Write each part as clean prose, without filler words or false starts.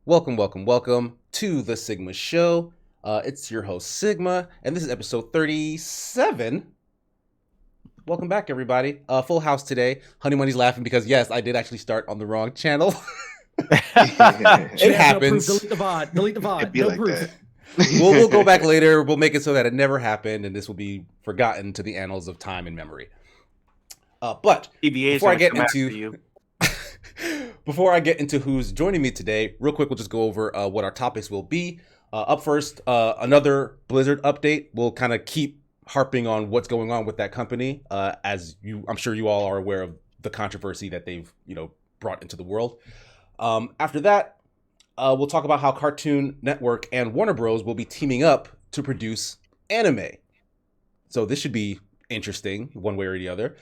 Welcome to the Sigma Show. It's your host, Sigma, and this is episode 37. Welcome back, everybody. Full house today. Honey Money's laughing because, yes, I did actually start on the wrong channel. It happens. No proof. Delete the VOD. It'd be No like proof. that. We'll go back later. We'll make it so that it never happened, and this will be forgotten to the annals of time and memory. But before I get into before I get into who's joining me today, real quick, we'll just go over what our topics will be. Up first, another Blizzard update. We'll kind of keep harping on what's going on with that company, I'm sure you all are aware of the controversy that they've brought into the world. After that, we'll talk about how Cartoon Network and Warner Bros. Will be teaming up to produce anime. So this should be interesting one way or the other.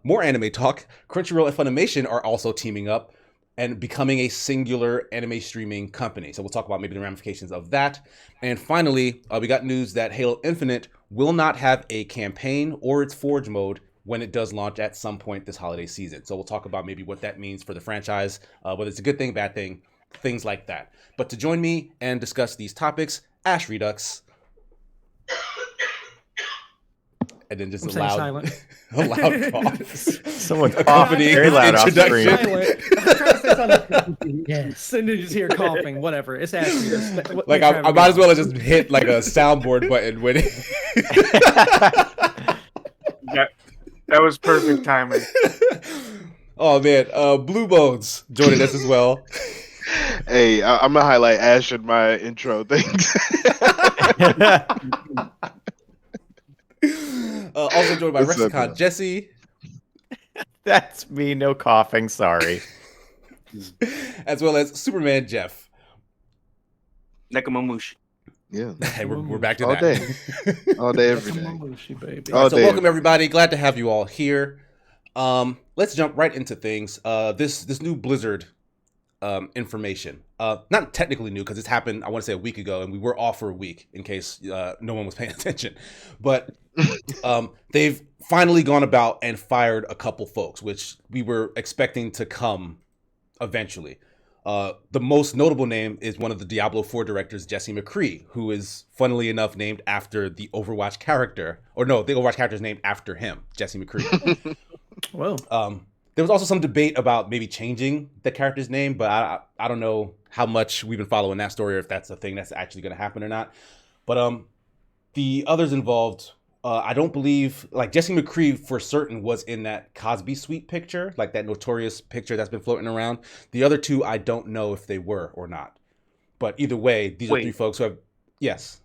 More anime talk. Crunchyroll and Funimation are also teaming up and becoming a singular anime streaming company. So we'll talk about maybe the ramifications of that. And finally, we got news that Halo Infinite will not have a campaign or its Forge mode when it does launch at some point this holiday season. So we'll talk about maybe what that means for the franchise, whether it's a good thing, bad thing, things like that. But to join me and discuss these topics, Ash Redux. And then just a loud cough. Someone coughing very loud off screen. I'm trying to say something. Yes. And then you just hear coughing. Whatever. It's actually like I might as well have just hit like a soundboard button when it. That was perfect timing. Oh man, Blue Bones joining us as well. Hey, I'm gonna highlight Ash in my intro things. Also joined by Rexicon Jesse. That's me, no coughing, sorry. As well as Superman Jeff. Nekamamushi. Yeah. Hey, we're back to all that. Day. All day, every day. So welcome everybody. Glad to have you all here. Let's jump right into things. This new Blizzard information. Not technically new because it's happened, I want to say a week ago, and we were off for a week in case no one was paying attention. But they've finally gone about and fired a couple folks, which we were expecting to come eventually. The most notable name is one of the Diablo 4 directors, Jesse McCree, who is funnily enough named after the Overwatch character. Or no, the Overwatch character is named after him, Jesse McCree. Whoa. There was also some debate about maybe changing the character's name, but I don't know how much we've been following that story or if that's a thing that's actually going to happen or not. But the others involved, I don't believe, like Jesse McCree for certain was in that Cosby Suite picture, like that notorious picture that's been floating around. The other two, I don't know if they were or not. But either way, these are three folks who have, yes.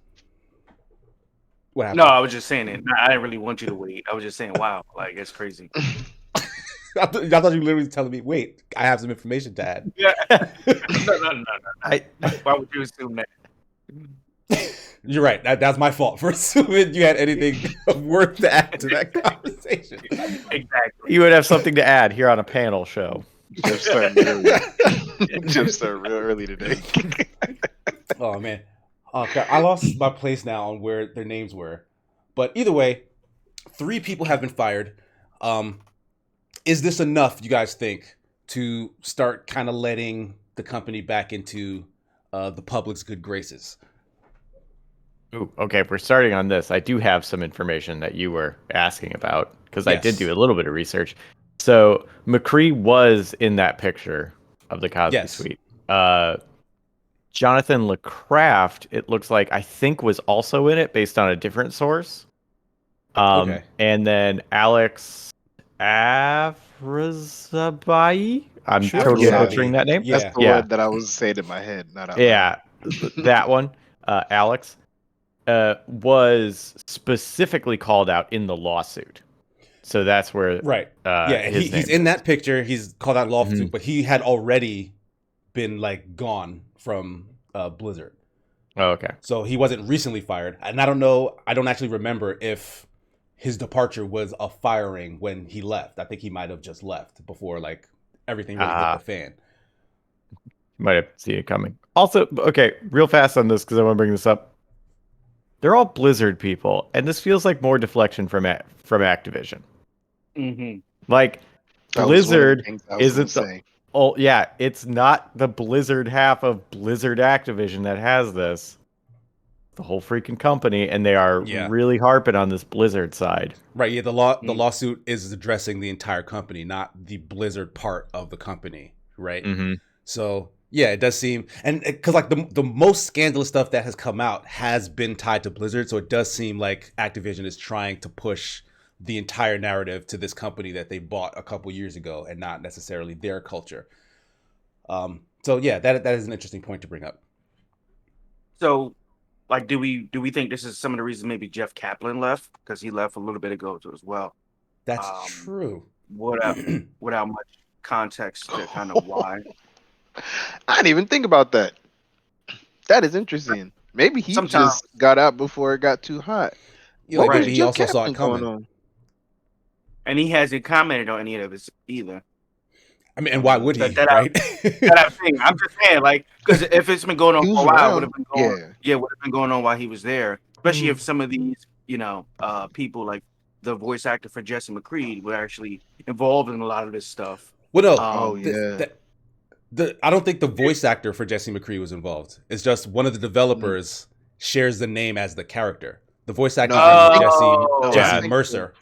What happened? No, I was just saying it. I didn't really want you to wait. I was just saying, wow, like it's crazy. I thought you were literally telling me, wait, I have some information to add. Yeah. No. Why would you assume that? You're right. That's my fault for assuming you had anything worth to add to that conversation. Exactly. You would have something to add here on a panel show. Jeff started real early today. Oh, man. Okay, I lost my place now on where their names were. But either way, 3 people have been fired. Is this enough, you guys think, to start kind of letting the company back into the public's good graces? Ooh, okay, if we're starting on this, I do have some information that you were asking about, because Yes. I did do a little bit of research. So McCree was in that picture of the Cosby Suite. Jonathan LeCraft, it looks like, I think was also in it based on a different source. Okay. And then Alex Afrazabai. I'm totally butchering that name. Yeah. That's the word that I was saying in my head. Not out Yeah, that one, Alex, was specifically called out in the lawsuit. So that's where, right? He's in that picture. He's called out lawsuit, but he had already been like gone from Blizzard. Oh, okay. So he wasn't recently fired, and I don't know. I don't actually remember if his departure was a firing when he left. I think he might have just left before like everything really hit the fan. You might have seen it coming. Also, okay, real fast on this because I want to bring this up. They're all Blizzard people, and this feels like more deflection from Activision. Mm-hmm. Like Blizzard isn't the Oh yeah, it's not the Blizzard half of Blizzard Activision that has this. The whole freaking company, and they are really harping on this Blizzard side. Right. Yeah. The lawsuit is addressing the entire company, not the Blizzard part of the company. Right. Mm-hmm. So yeah, it does seem, and because like the most scandalous stuff that has come out has been tied to Blizzard, so it does seem like Activision is trying to push the entire narrative to this company that they bought a couple years ago, and not necessarily their culture. So yeah, that is an interesting point to bring up. So, like, do we think this is some of the reasons maybe Jeff Kaplan left, because he left a little bit ago too as well? That's true. Without much context to kind of why. I didn't even think about that. That is interesting. Maybe he just got out before it got too hot. Yeah, like maybe he also saw it coming. And he hasn't commented on any of this either. I mean, and why would he? Right? I'm just saying, like, because if it's been going on for a while, it would have been would have been going on while he was there. Especially if some of these, people like the voice actor for Jesse McCreed were actually involved in a lot of this stuff. Well, no, I don't think the voice actor for Jesse McCreed was involved. It's just one of the developers shares the name as the character. The voice actor is Jesse Mercer.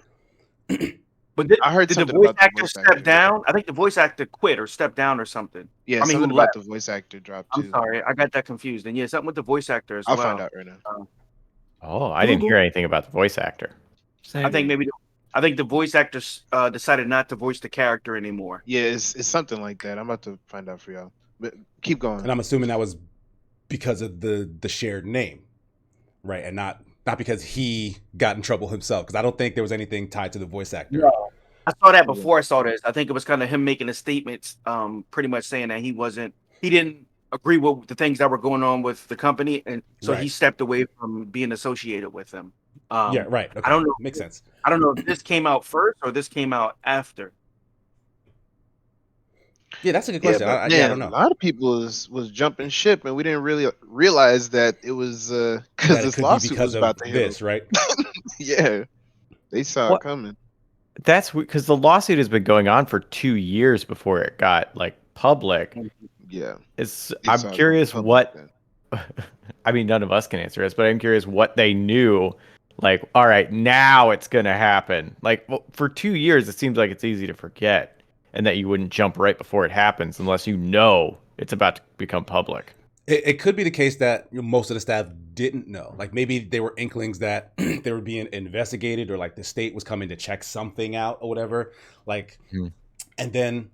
But I heard did the voice actor step down? I think the voice actor quit or stepped down or something. Yeah, I mean, something about the voice actor dropped too. I'm sorry, I got that confused. And yeah, something with the voice actor as well. I'll find out right now. I didn't hear anything about the voice actor. I think the voice actor decided not to voice the character anymore. Yeah, it's something like that. I'm about to find out for y'all. But keep going. And I'm assuming that was because of the shared name, right? And not because he got in trouble himself, because I don't think there was anything tied to the voice actor. No. I saw that before I saw this. I think it was kind of him making a statement, pretty much saying that he didn't agree with the things that were going on with the company, and so he stepped away from being associated with them. Okay. I don't know. Makes sense. I don't know if this came out first or this came out after. Yeah, that's a good question. I don't know. A lot of people was jumping ship, and we didn't really realize that it was because this lawsuit was about to hit. Right? Yeah, they saw it coming. That's because the lawsuit has been going on for 2 years before it got public. Yeah, I'm curious what. I mean, none of us can answer this, but I'm curious what they knew. Like, all right, now it's gonna happen. Like, for 2 years, it seems like it's easy to forget, and that you wouldn't jump right before it happens unless you know it's about to become public. It could be the case that most of the staff didn't know. Like maybe they were inklings that they were being investigated, or like the state was coming to check something out or whatever. And then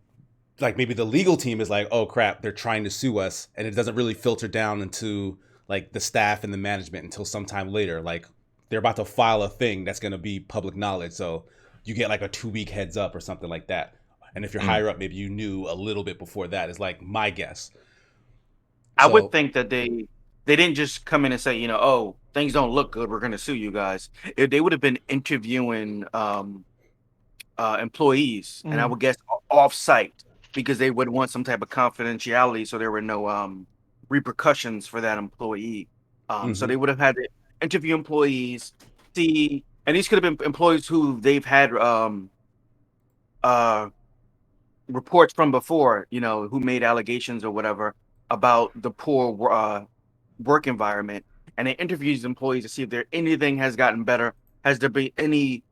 like maybe the legal team is like, oh crap, they're trying to sue us, and it doesn't really filter down into like the staff and the management until sometime later. Like they're about to file a thing that's going to be public knowledge, so you get like a 2-week heads up or something like that. And if you're higher up, maybe you knew a little bit before that. Is like my guess. I would think that they didn't just come in and say, oh, things don't look good, we're going to sue you guys. If they would have been interviewing employees, and I would guess off-site, because they would want some type of confidentiality, so there were no repercussions for that employee. So they would have had to interview employees, see, and these could have been employees who they've had reports from before, who made allegations or whatever about the poor work environment, and they interview these employees to see if anything has gotten better. Has there been any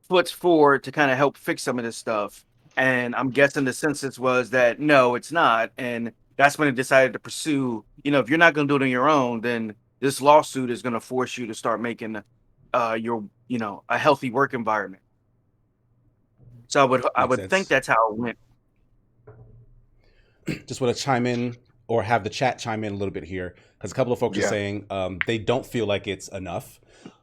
foots forward to kind of help fix some of this stuff? And I'm guessing the census was that no, it's not, and that's when they decided to pursue. If you're not going to do it on your own, then this lawsuit is going to force you to start making your a healthy work environment. So I would think that's how it went. Just want to chime in, or have the chat chime in a little bit here, because a couple of folks are saying they don't feel like it's enough.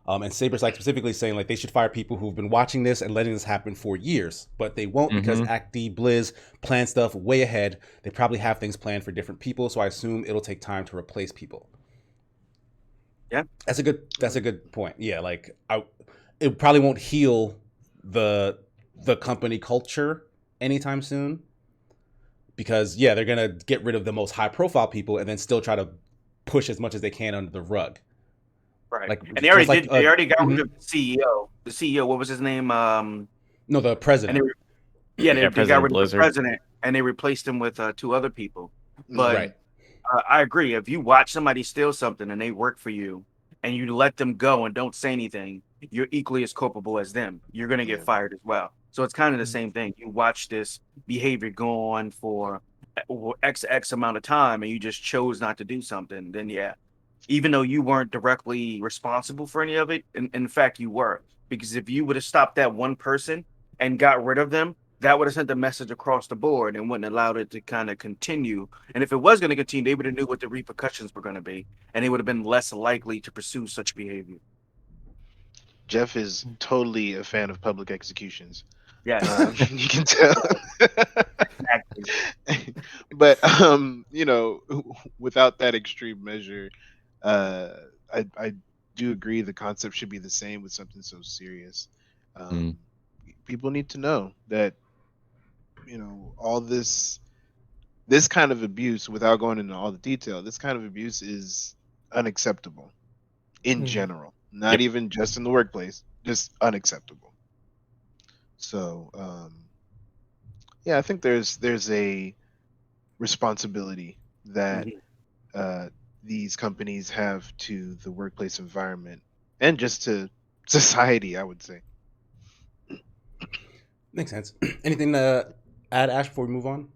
And Saber's like specifically saying like they should fire people who've been watching this and letting this happen for years, but they won't because Blizz plan stuff way ahead. They probably have things planned for different people, so I assume it'll take time to replace people. Yeah, that's a good point. Yeah, like it probably won't heal the company culture anytime soon. Because they're gonna get rid of the most high-profile people and then still try to push as much as they can under the rug. Right. And they already got rid of the CEO. The CEO, what was his name? No, the president. They got rid of the president, and they replaced him with 2 other people. But I agree. If you watch somebody steal something and they work for you, and you let them go and don't say anything, you're equally as culpable as them. You're going to get fired as well. So it's kind of the same thing. You watch this behavior go on for X amount of time, and you just chose not to do something. Then even though you weren't directly responsible for any of it, in fact you were, because if you would have stopped that one person and got rid of them, that would have sent a message across the board and wouldn't allowed it to kind of continue. And if it was going to continue, they would have knew what the repercussions were going to be, and they would have been less likely to pursue such behavior. Jeff is totally a fan of public executions. Yeah, you can tell. But without that extreme measure, I do agree the concept should be the same with something so serious. People need to know that all this kind of abuse, without going into all the detail, this kind of abuse is unacceptable in general, not even just in the workplace, just unacceptable. So I think there's a responsibility that these companies have to the workplace environment and just to society, I would say. Makes sense. Anything to add, Ash, before we move on?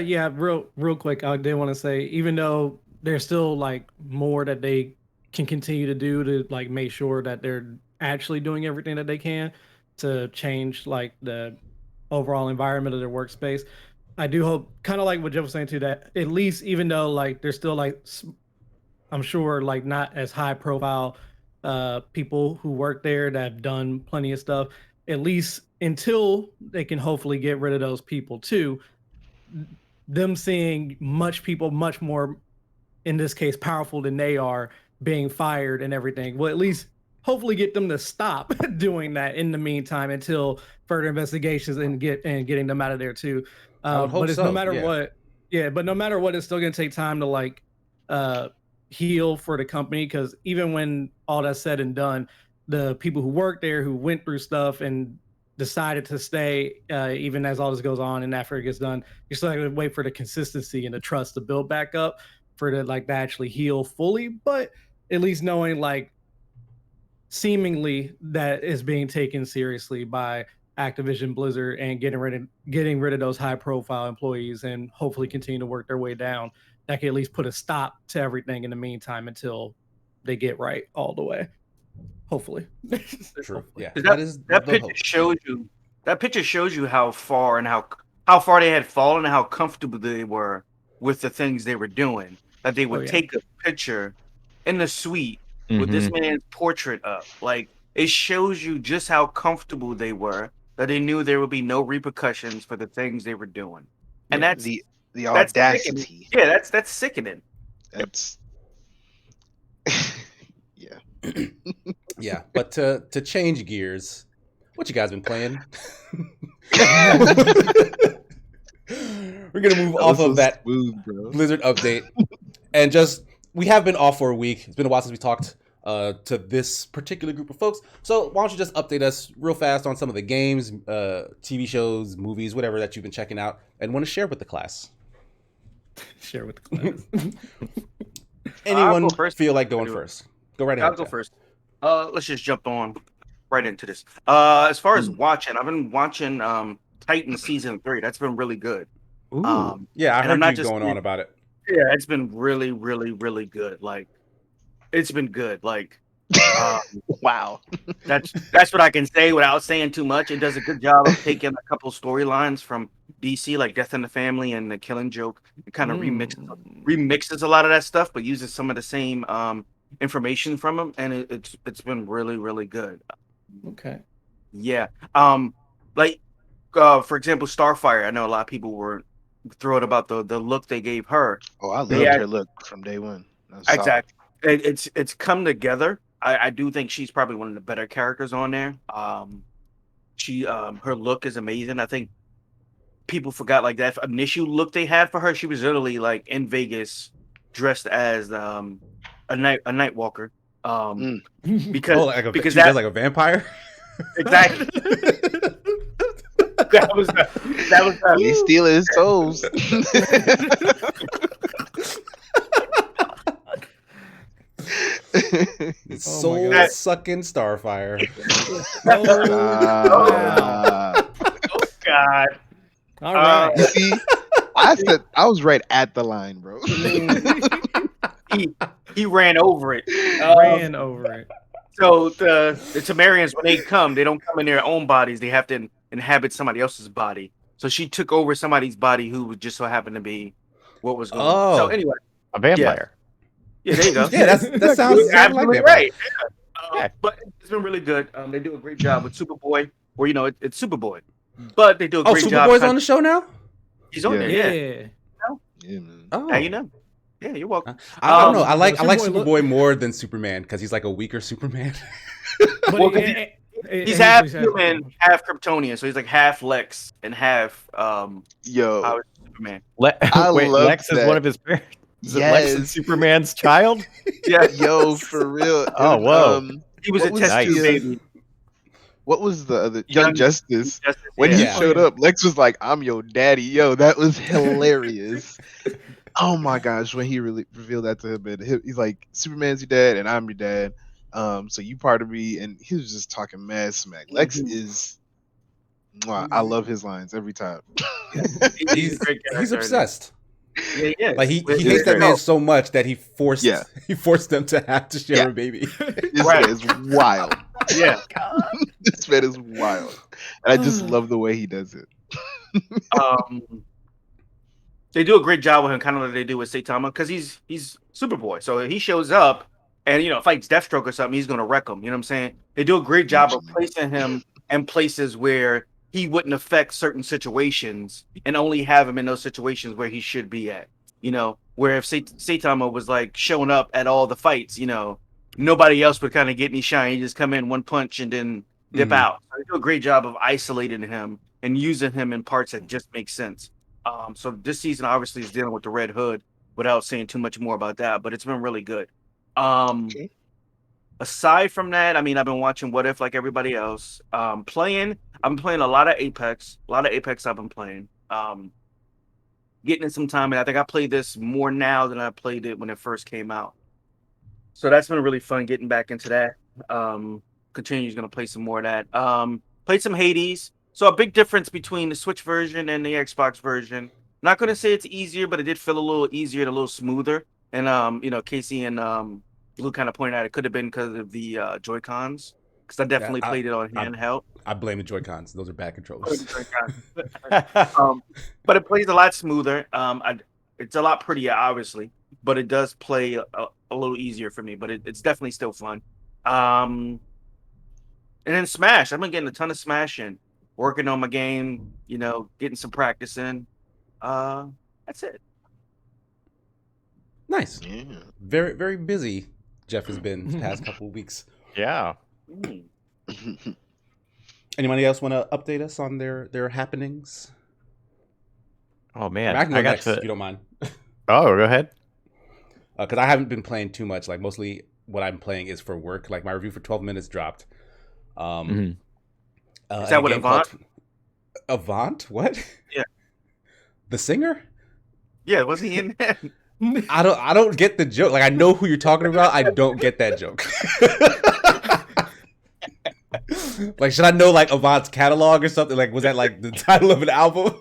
Yeah, real quick. I did want to say, even though there's still like more that they can continue to do to like make sure that they're actually doing everything that they can to change like the overall environment of their workspace. I do hope, kind of like what Jeff was saying too, that at least, even though like there's still like, I'm sure like not as high profile people who work there that have done plenty of stuff, at least until they can hopefully get rid of those people too, them seeing much more, in this case, powerful than they are being fired and everything, will at least hopefully get them to stop doing that in the meantime until further investigations and getting them out of there too. But it's no matter what, but no matter what, it's still going to take time to like heal for the company, because even when all that's said and done, the people who work there, who went through stuff and decided to stay, even as all this goes on and after it gets done, you're still going to wait for the consistency and the trust to build back up for it like to actually heal fully. But at least knowing like seemingly that is being taken seriously by Activision Blizzard and getting rid of those high profile employees and hopefully continue to work their way down, that can at least put a stop to everything in the meantime until they get right all the way. Hopefully. True. Yeah. That picture shows you how far and how far they had fallen and how comfortable they were with the things they were doing. That they would take a picture in the suite with this man's portrait up. Like, it shows you just how comfortable they were, that they knew there would be no repercussions for the things they were doing. And that's the audacity. That's sickening. That's yeah. But to change gears, what you guys been playing? We're gonna move off of that Blizzard update, and we have been off for a week. It's been a while since we talked to this particular group of folks. So why don't you just update us real fast on some of the games, TV shows, movies, whatever that you've been checking out and want to share with the class. Share with the class. Anyone feel like going first? Go right ahead. I'll go first. Let's just jump on right into this. As far as watching, I've been watching Titan season 3. That's been really good. Yeah, I heard you going on about it. Yeah, it's been really, really, really good. Like, it's been good. Like, wow. That's what I can say without saying too much. It does a good job of taking a couple storylines from DC, like Death in the Family and The Killing Joke. It kind of remixes a lot of that stuff, but uses some of the same information from them, and it's been really, really good. Okay. Yeah. For example, Starfire. I know a lot of people were thrilled about the look they gave her. Oh, I loved her look from day one. Exactly. It's come together. I do think she's probably one of the better characters on there. Her look is amazing. I think people forgot like that initial look they had for her. She was literally like in Vegas dressed as a night walker. Because she does like a vampire. Exactly. That was He's stealing his souls. It's Oh soul my God. sucking Starfire. Oh God! All right. You see, I said I was right at the line, bro. He ran over it. Ran over it. So the Temerians, when they come, they don't come in their own bodies. They have to inhabit somebody else's body. So she took over somebody's body who would just so happen to be what was going on. So anyway, A vampire. yeah, there you go. Yeah, that sounds You're absolutely like right. Yeah. But it's been really good. They do a great job with Superboy, or it's Superboy, but they do a great job. Superboy's on the show now? He's on there. Yeah. Yeah, man. Oh, Now you know. Yeah, you're welcome. I don't know. I like Superboy Superboy more than Superman because he's like a weaker Superman. But Well, he's half he's human, half Kryptonian, so he's like half Lex and half Yo, Superman. I Wait, love Lex is that. one of his parents. Is it Lex and Yes. Superman's child? Yeah, yo, for real. Oh, And, whoa. he was what a was test nice. tube baby. What was the other Young Justice? When yeah. he Yeah. showed up, Lex was like, "I'm your daddy." Yo, that was hilarious. Oh my gosh, when he really revealed that to him, and he's like, "Superman's your dad, and I'm your dad. So you part of me." And he was just talking mad smack. Lex is, mwah, I love his lines every time. He's a great character. He's obsessed. Yeah, yeah. Like he hates that man so much that he forced Yeah. them to have to share a baby. This Right. man is wild. Yeah. This man is wild, and I just love the way he does it. They do a great job with him, kind of like they do with Saitama, because he's Superboy. So he shows up and fights Deathstroke or something, he's gonna wreck him. You know what I'm saying? They do a great job of placing him in places where he wouldn't affect certain situations, and only have him in those situations where he should be at. Where if Saitama was like showing up at all the fights, nobody else would kind of get any shine. He just come in one punch and then dip out. So they do a great job of isolating him and using him in parts that just make sense. So this season obviously is dealing with the Red Hood without saying too much more about that, but it's been really good. Aside from that, I mean, I've been watching What If like everybody else. I've been playing a lot of Apex. I've been playing. Getting in some time, and I think I play this more now than I played it when it first came out. So that's been really fun getting back into that. Continues going to play some more of that. Played some Hades. So a big difference between the Switch version and the Xbox version. Not going to say it's easier, but it did feel a little easier and a little smoother. And Casey and Blue kind of pointed out it could have been because of the Joy-Cons, because I definitely played it on handheld. I blame the Joy-Cons. Those are bad controllers. But it plays a lot smoother. It's a lot prettier, obviously, but it does play a little easier for me. But it's definitely still fun. And then Smash. I've been getting a ton of Smash in, working on my game. Getting some practice in. That's it. Nice. Yeah. Very, very busy. Jeff has been the past couple of weeks. Yeah. Anybody else want to update us on their happenings? Oh man, I can go got next if you don't mind. Oh, go ahead. Because I haven't been playing too much. Like mostly what I'm playing is for work. Like my review for 12 minutes dropped. Is that what Avant? Avant? What? Yeah. The singer? Yeah, was he in that? I don't get the joke. Like I know who you're talking about. I don't get that joke. Like should I know like Avant's catalog or something? Like was that like the title of an album?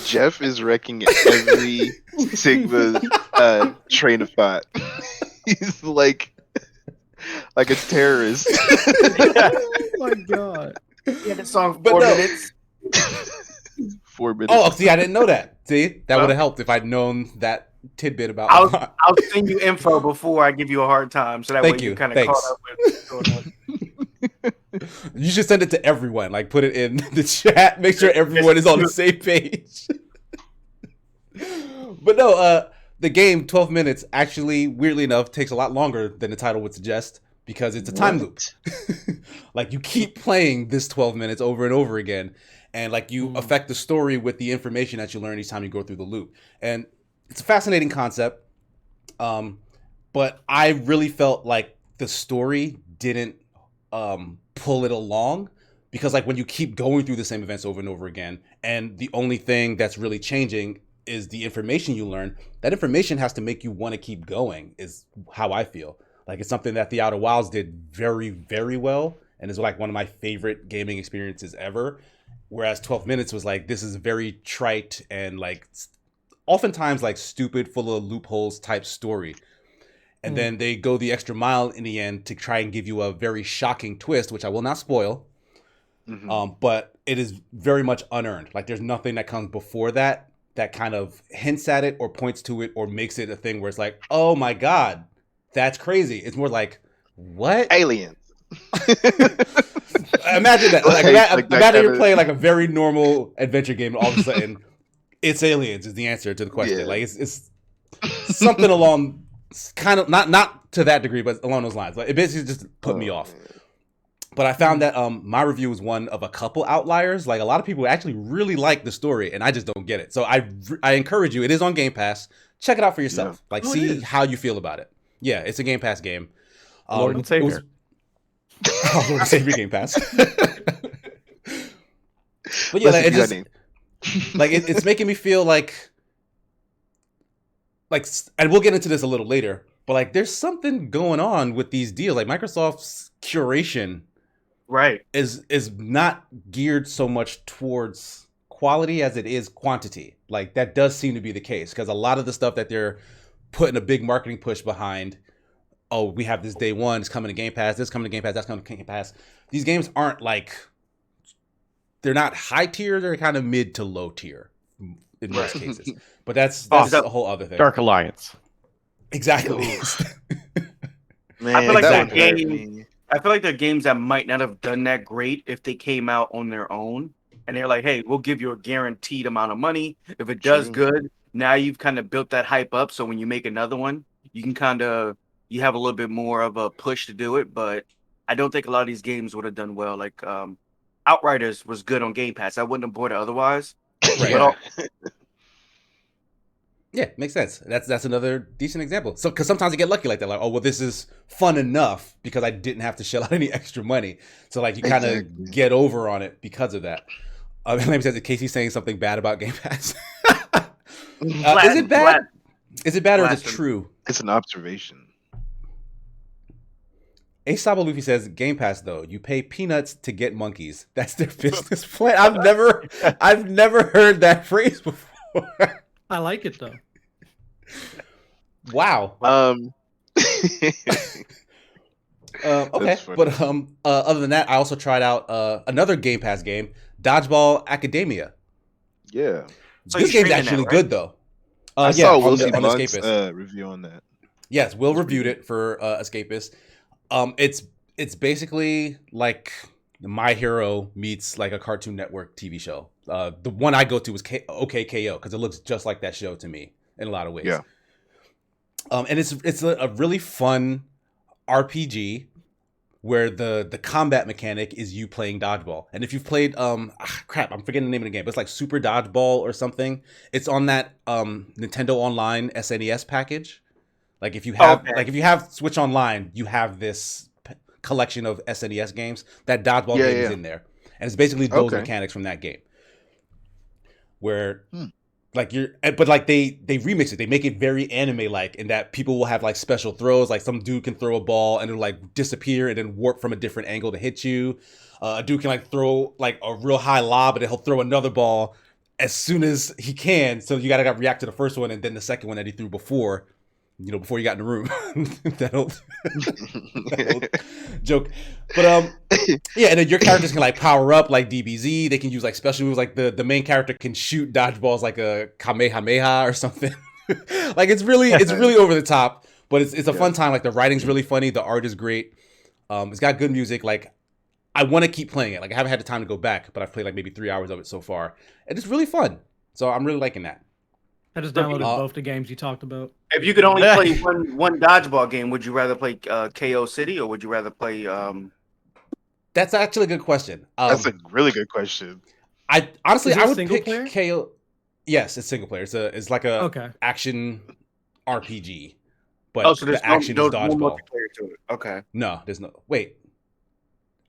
Jeff is wrecking every Sigma train of thought. He's like a terrorist. Oh my God. Yeah, the song But 4 no. minutes. 4 minutes. Oh, see, I didn't know that. See, that would have helped if I'd known that tidbit about. I'll send you info before I give you a hard time, so that Thank way you. you kind of Thanks. caught up with what's going on. You should send it to everyone. Like, put it in the chat. Make sure everyone is on the same page. But no, the game 12 minutes actually, weirdly enough, takes a lot longer than the title would suggest because it's a time loop. Like you keep playing this 12 minutes over and over again, and like you affect the story with the information that you learn each time you go through the loop. And it's a fascinating concept. But I really felt like the story didn't pull it along because like when you keep going through the same events over and over again, and the only thing that's really changing is the information you learn, that information has to make you want to keep going, is how I feel. Like it's something that the Outer Wilds did very, very well, and is like one of my favorite gaming experiences ever. Whereas 12 Minutes was like, this is very trite and like oftentimes like stupid, full of loopholes type story. And then they go the extra mile in the end to try and give you a very shocking twist, which I will not spoil. But it is very much unearned. Like there's nothing that comes before that kind of hints at it or points to it or makes it a thing where it's like, oh my God, that's crazy. It's more like, what? Aliens. Imagine that. Like, imagine you're playing like a very normal adventure game, and all of a sudden, it's aliens is the answer to the question. Yeah. Like it's something along, kind of not to that degree, but along those lines. Like it basically just put me off. But I found that my review was one of a couple outliers. Like a lot of people actually really like the story, and I just don't get it. So I encourage you. It is on Game Pass. Check it out for yourself. Yeah. Like see how you feel about it. Yeah, it's a Game Pass game. Lord and Savior. Lord and Savior Game Pass. But yeah, like, it just like it's making me feel like, and we'll get into this a little later. But like, there's something going on with these deals. Like Microsoft's curation, right, is not geared so much towards quality as it is quantity. Like that does seem to be the case because a lot of the stuff that they're putting a big marketing push behind. Oh, we have this day one. It's coming to Game Pass. This coming to Game Pass. That's coming to Game Pass. These games aren't like, they're not high tier. They're kind of mid to low tier in most cases. But that's a whole other thing. Dark Alliance. Exactly. Man, I feel like I feel like they're games that might not have done that great if they came out on their own. And they're like, hey, we'll give you a guaranteed amount of money. If it does good, now you've kind of built that hype up. So when you make another one, you can you have a little bit more of a push to do it. But I don't think a lot of these games would have done well. Like Outriders was good on Game Pass. I wouldn't have bought it otherwise. Right. Yeah, makes sense. That's another decent example. So, because sometimes you get lucky like that, like, oh, well, this is fun enough because I didn't have to shell out any extra money. So, like, you kind of get over on it because of that. Let me say that Casey's saying something bad about Game Pass. Is it bad? Is it bad or is it true? It's an observation. Ace Luffy says, Game Pass though, you pay peanuts to get monkeys. That's their business plan. I've never heard that phrase before. I like it though. Wow. Okay, but other than that, I also tried out another Game Pass game, Dodgeball Academia. Yeah. So this game's actually good though. I saw Will Escapist review on that. Yes, Will reviewed it for Escapist. It's basically like My Hero meets like a Cartoon Network TV show. The one I go to is OKKO because it looks just like that show to me in a lot of ways. Yeah. And it's a really fun RPG where the combat mechanic is you playing dodgeball. And if you've played I'm forgetting the name of the game, but it's like Super Dodgeball or something. It's on that Nintendo Online SNES package. Like if you have Switch Online, you have this collection of SNES games. That dodgeball game is in there, and it's basically those mechanics from that game. Where, but like they remix it. They make it very anime like, in that people will have like special throws. Like some dude can throw a ball and it'll like disappear and then warp from a different angle to hit you. A dude can like throw like a real high lob, and then he'll throw another ball as soon as he can. So you gotta react to the first one and then the second one that he threw before. Before you got in the room. that old joke. But yeah, and then your characters can like power up like DBZ. They can use like special moves. Like the main character can shoot dodgeballs like a Kamehameha or something. Like it's really over the top, but it's a fun time. Like the writing's really funny. The art is great. It's got good music. Like I want to keep playing it. Like I haven't had the time to go back, but I've played like maybe 3 hours of it so far. And it's really fun. So I'm really liking that. I just downloaded both the games you talked about. If you could only play one dodgeball game, would you rather play KO City or would you rather play? That's actually a good question. That's a really good question. I honestly would pick player? KO. Yes, it's single player. It's like a action RPG, but so there's the action is dodgeball. To it. Okay. No, there's no. Wait,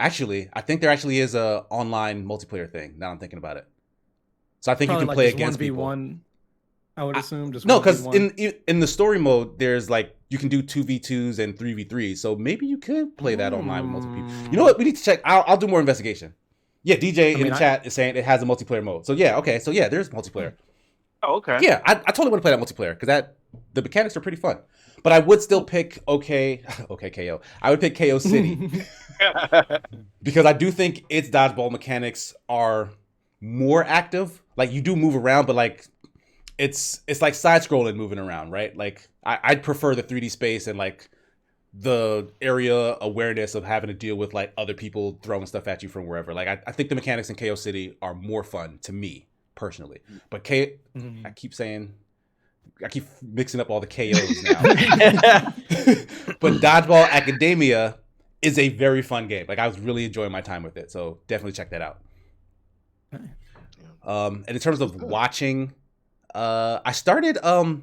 Actually, I think there actually is a online multiplayer thing. Now I'm thinking about it. So I think Probably you can like play just against 1v1. people. I would assume just no, because 1v1. in the story mode, there's like you can do 2v2s and 3v3s. So maybe you could play that online with multiple people. You know what? We need to check. I'll do more investigation. Yeah, DJ in the chat is saying it has a multiplayer mode. So yeah, okay. So yeah, there's multiplayer. Oh, okay. Yeah, I totally want to play that multiplayer because the mechanics are pretty fun. But I would still pick KO. I would pick KO City because I do think its dodgeball mechanics are more active. Like you do move around, but like it's like side scrolling moving around, right? Like I'd prefer the 3D space and like the area awareness of having to deal with like other people throwing stuff at you from wherever. Like I think the mechanics in KO City are more fun to me personally. But I keep mixing up all the KOs now. But Dodgeball Academia is a very fun game. Like I was really enjoying my time with it. So definitely check that out. And in terms of watching, I started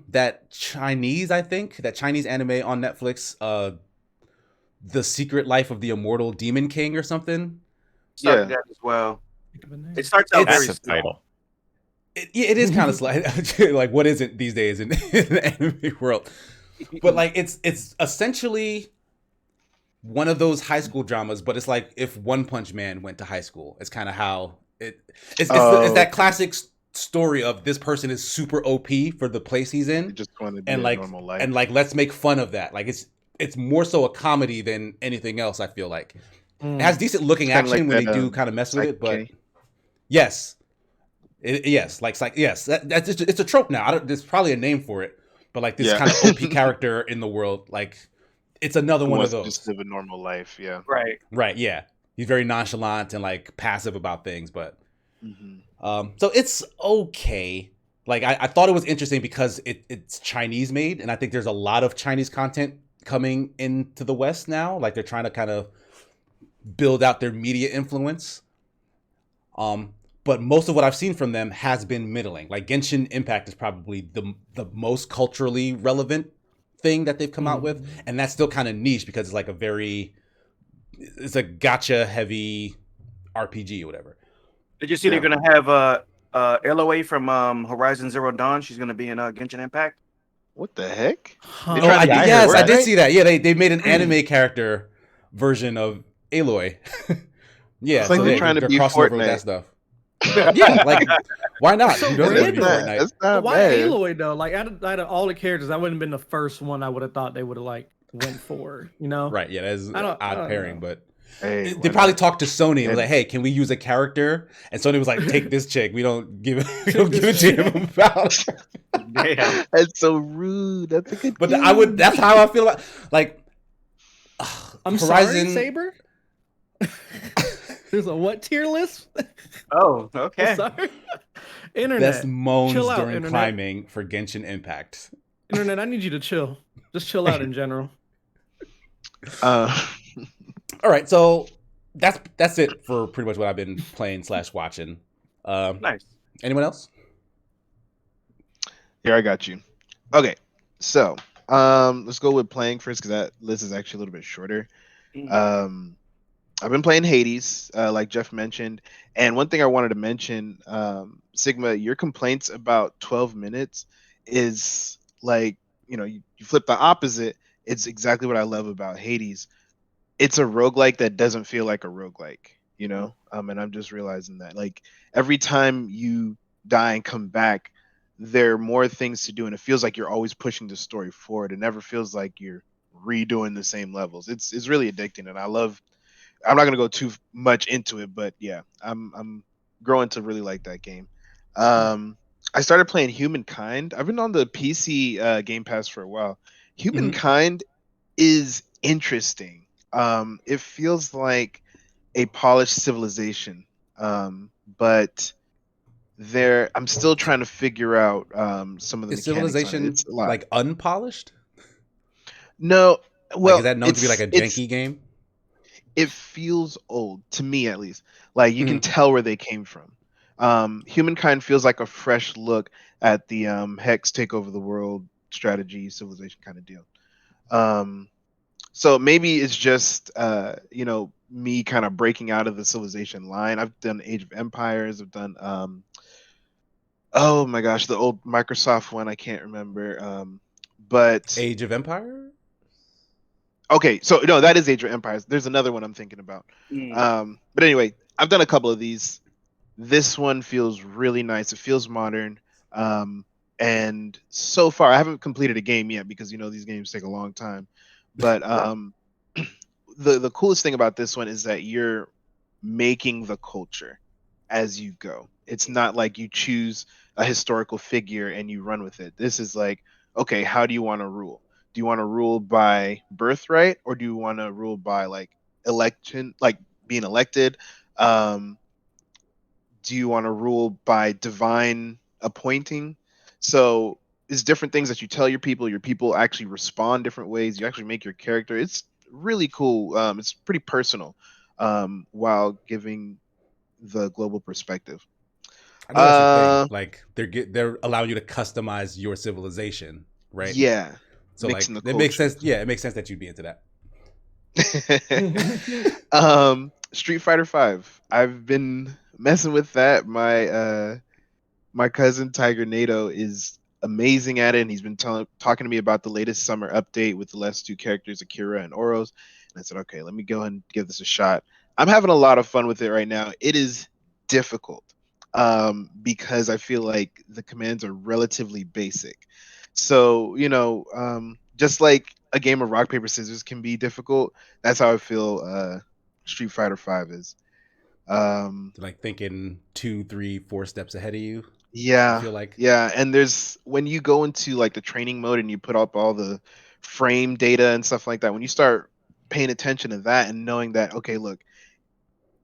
that Chinese anime on Netflix, The Secret Life of the Immortal Demon King or something. Yeah, that as well. It starts out very title. It is kind of like what is it these days in the anime world? But like it's essentially one of those high school dramas, but it's like if One Punch Man went to high school. It's kind of how it's that classic story of this person is super OP for the place he's in, just want to be and a like normal life. and like let's make fun of that. Like it's more so a comedy than anything else. I feel like it has decent looking action like when they do kind of mess with it, but yes. It's a trope now. There's probably a name for it, but like this kind of OP character in the world, like it's another one of those. Just live a normal life, yeah. Right, yeah. He's very nonchalant and like passive about things, but so it's okay. Like I thought it was interesting because it's Chinese made, and I think there's a lot of Chinese content coming into the West now. Like they're trying to kind of build out their media influence. But most of what I've seen from them has been middling. Like Genshin Impact is probably the most culturally relevant thing that they've come out with, and that's still kind of niche because it's like it's a gacha heavy RPG or whatever. Did you see they're gonna have LOA from Horizon Zero Dawn? She's gonna be in Genshin Impact. What the heck? I did see that. Yeah, they made an anime character version of Aloy. Yeah, it's like they're trying to be crossing over with that stuff. Yeah, like why not? So Who doesn't want to be Fortnite? Why Aloy though? Like out of all the characters, that wouldn't have been the first one I would have thought they would have like went for. You know? Right? Yeah, that's an odd pairing, but hey, they probably talked to Sony and was like, "Hey, can we use a character?" And Sony was like, "Take this chick. We don't give it to him about." Damn, that's so rude. That's a good. But game. That's how I feel about like. I'm Horizon sorry, Saber. There's a what tier list? Oh, okay. Sorry. Internet. Best moans chill out, during Internet. climbing for Genshin Impact. Internet, I need you to chill. Just chill out in general. All right, so that's it for pretty much what I've been playing / watching. Nice. Anyone else? Here, I got you. Okay, so let's go with playing first because that list is actually a little bit shorter. I've been playing Hades, like Jeff mentioned, and one thing I wanted to mention, Sigma, your complaints about 12 minutes is like, you flip the opposite. It's exactly what I love about Hades. It's a roguelike that doesn't feel like a roguelike, and I'm just realizing that. Like, every time you die and come back, there are more things to do, and it feels like you're always pushing the story forward. It never feels like you're redoing the same levels. It's really addicting, and I'm not gonna go too much into it, but yeah, I'm growing to really like that game. I started playing Humankind. I've been on the PC Game Pass for a while. Humankind is interesting. It feels like a polished civilization, but I'm still trying to figure out some of the civilization. It's like unpolished. No, well, is that known to be like a janky game? It feels old to me, at least. Like you can tell where they came from. Humankind feels like a fresh look at the Hex take over the world strategy civilization kind of deal. So maybe it's just me kind of breaking out of the Civilization line. I've done Age of Empires. I've done oh my gosh, the old Microsoft one. I can't remember. But Age of Empire. Okay, so no, that is Age of Empires. There's another one I'm thinking about. But anyway, I've done a couple of these. This one feels really nice. It feels modern. And so far, I haven't completed a game yet because these games take a long time. But the coolest thing about this one is that you're making the culture as you go. It's not like you choose a historical figure and you run with it. This is like, okay, how do you want to rule? Do you want to rule by birthright, or do you want to rule by like election, like being elected? Do you want to rule by divine appointing? So it's different things that you tell your people. Your people actually respond different ways. You actually make your character. It's really cool. It's pretty personal, while giving the global perspective. I know that's the thing. Like they're allowing you to customize your civilization, right? Yeah. So like it makes sense. Yeah, it makes sense that you'd be into that. Street Fighter 5. I've been messing with that. My cousin Tiger Nato is amazing at it, and he's been talking to me about the latest summer update with the last two characters, Akira and Oros. And I said, okay, let me go and give this a shot. I'm having a lot of fun with it right now. It is difficult, because I feel like the commands are relatively basic. So, just like a game of rock, paper, scissors can be difficult, that's how I feel Street Fighter 5 is. Like thinking 2, 3, 4 steps ahead of you. Yeah. I feel like. Yeah. And there's when you go into like the training mode and you put up all the frame data and stuff like that, when you start paying attention to that and knowing that, okay, look,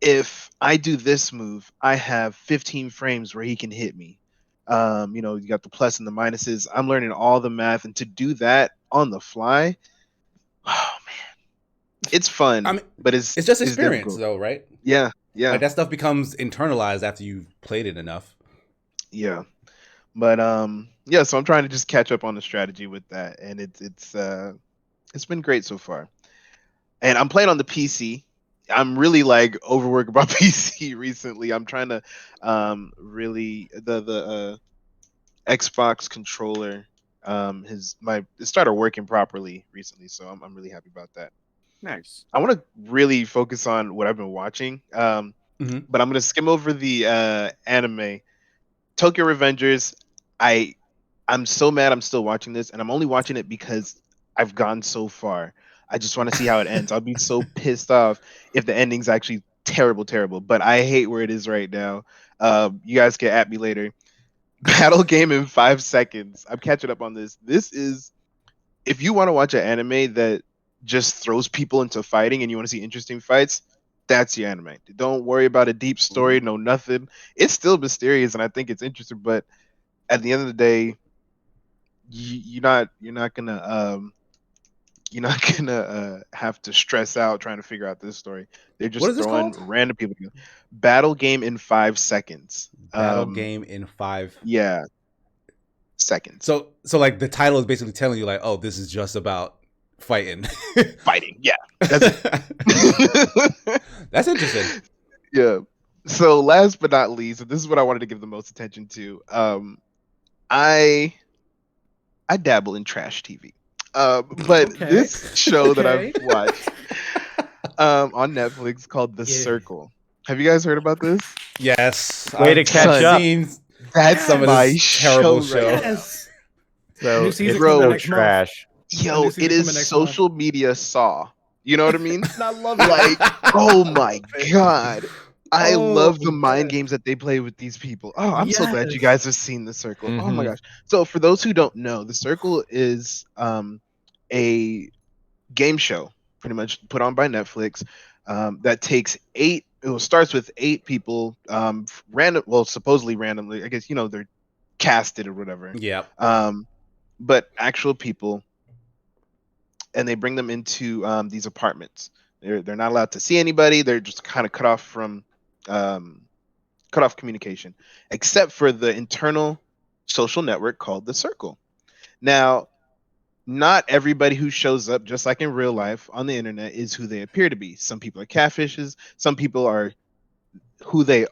if I do this move, I have 15 frames where he can hit me. You got the plus and the minuses. I'm learning all the math, and to do that on the fly, oh man, it's fun. I mean, but it's just experience difficult. though, right? Yeah. Like that stuff becomes internalized after you've played it enough. Yeah. But yeah, so I'm trying to just catch up on the strategy with that, and it's been great so far. And I'm playing on the PC. I'm really like overworked about PC recently. I'm trying to really the Xbox controller it started working properly recently, so I'm really happy about that. Nice. I want to really focus on what I've been watching, but I'm gonna skim over the anime. Tokyo Revengers. I'm so mad I'm still watching this, and I'm only watching it because I've gone so far. I just want to see how it ends. I'll be so pissed off if the ending's actually terrible, terrible. But I hate where it is right now. You guys can at me later. Battle game in 5 seconds. I'm catching up on this. This is, if you want to watch an anime that just throws people into fighting and you want to see interesting fights, that's your anime. Don't worry about a deep story, no nothing. It's still mysterious and I think it's interesting, but at the end of the day, you're not gonna have to stress out trying to figure out this story. They're just throwing random people together. Battle game in 5 seconds. Battle game in 5 seconds. So like the title is basically telling you like, oh, this is just about fighting. Fighting, yeah. That's it. That's interesting. Yeah. So last but not least, and this is what I wanted to give the most attention to. I dabble in trash TV. But this show that I've watched on Netflix called The Circle. Have you guys heard about this? Yes. Way to catch up. That's some of my terrible show. Yes. So it's so trash. Yo, it is social media Saw. You know what I mean? I love it. Like, oh my god. I love the mind games that they play with these people. Oh, I'm so glad you guys have seen The Circle. Oh my gosh. So for those who don't know, The Circle is a game show pretty much put on by Netflix that takes it starts with 8 people, supposedly randomly. I guess, they're casted or whatever. Yeah. But actual people, and they bring them into these apartments. They're not allowed to see anybody. They're just kind of cut off communication, except for the internal social network called The Circle. Now, not everybody who shows up, just like in real life on the internet, is who they appear to be. Some people are catfishes. Some people are who they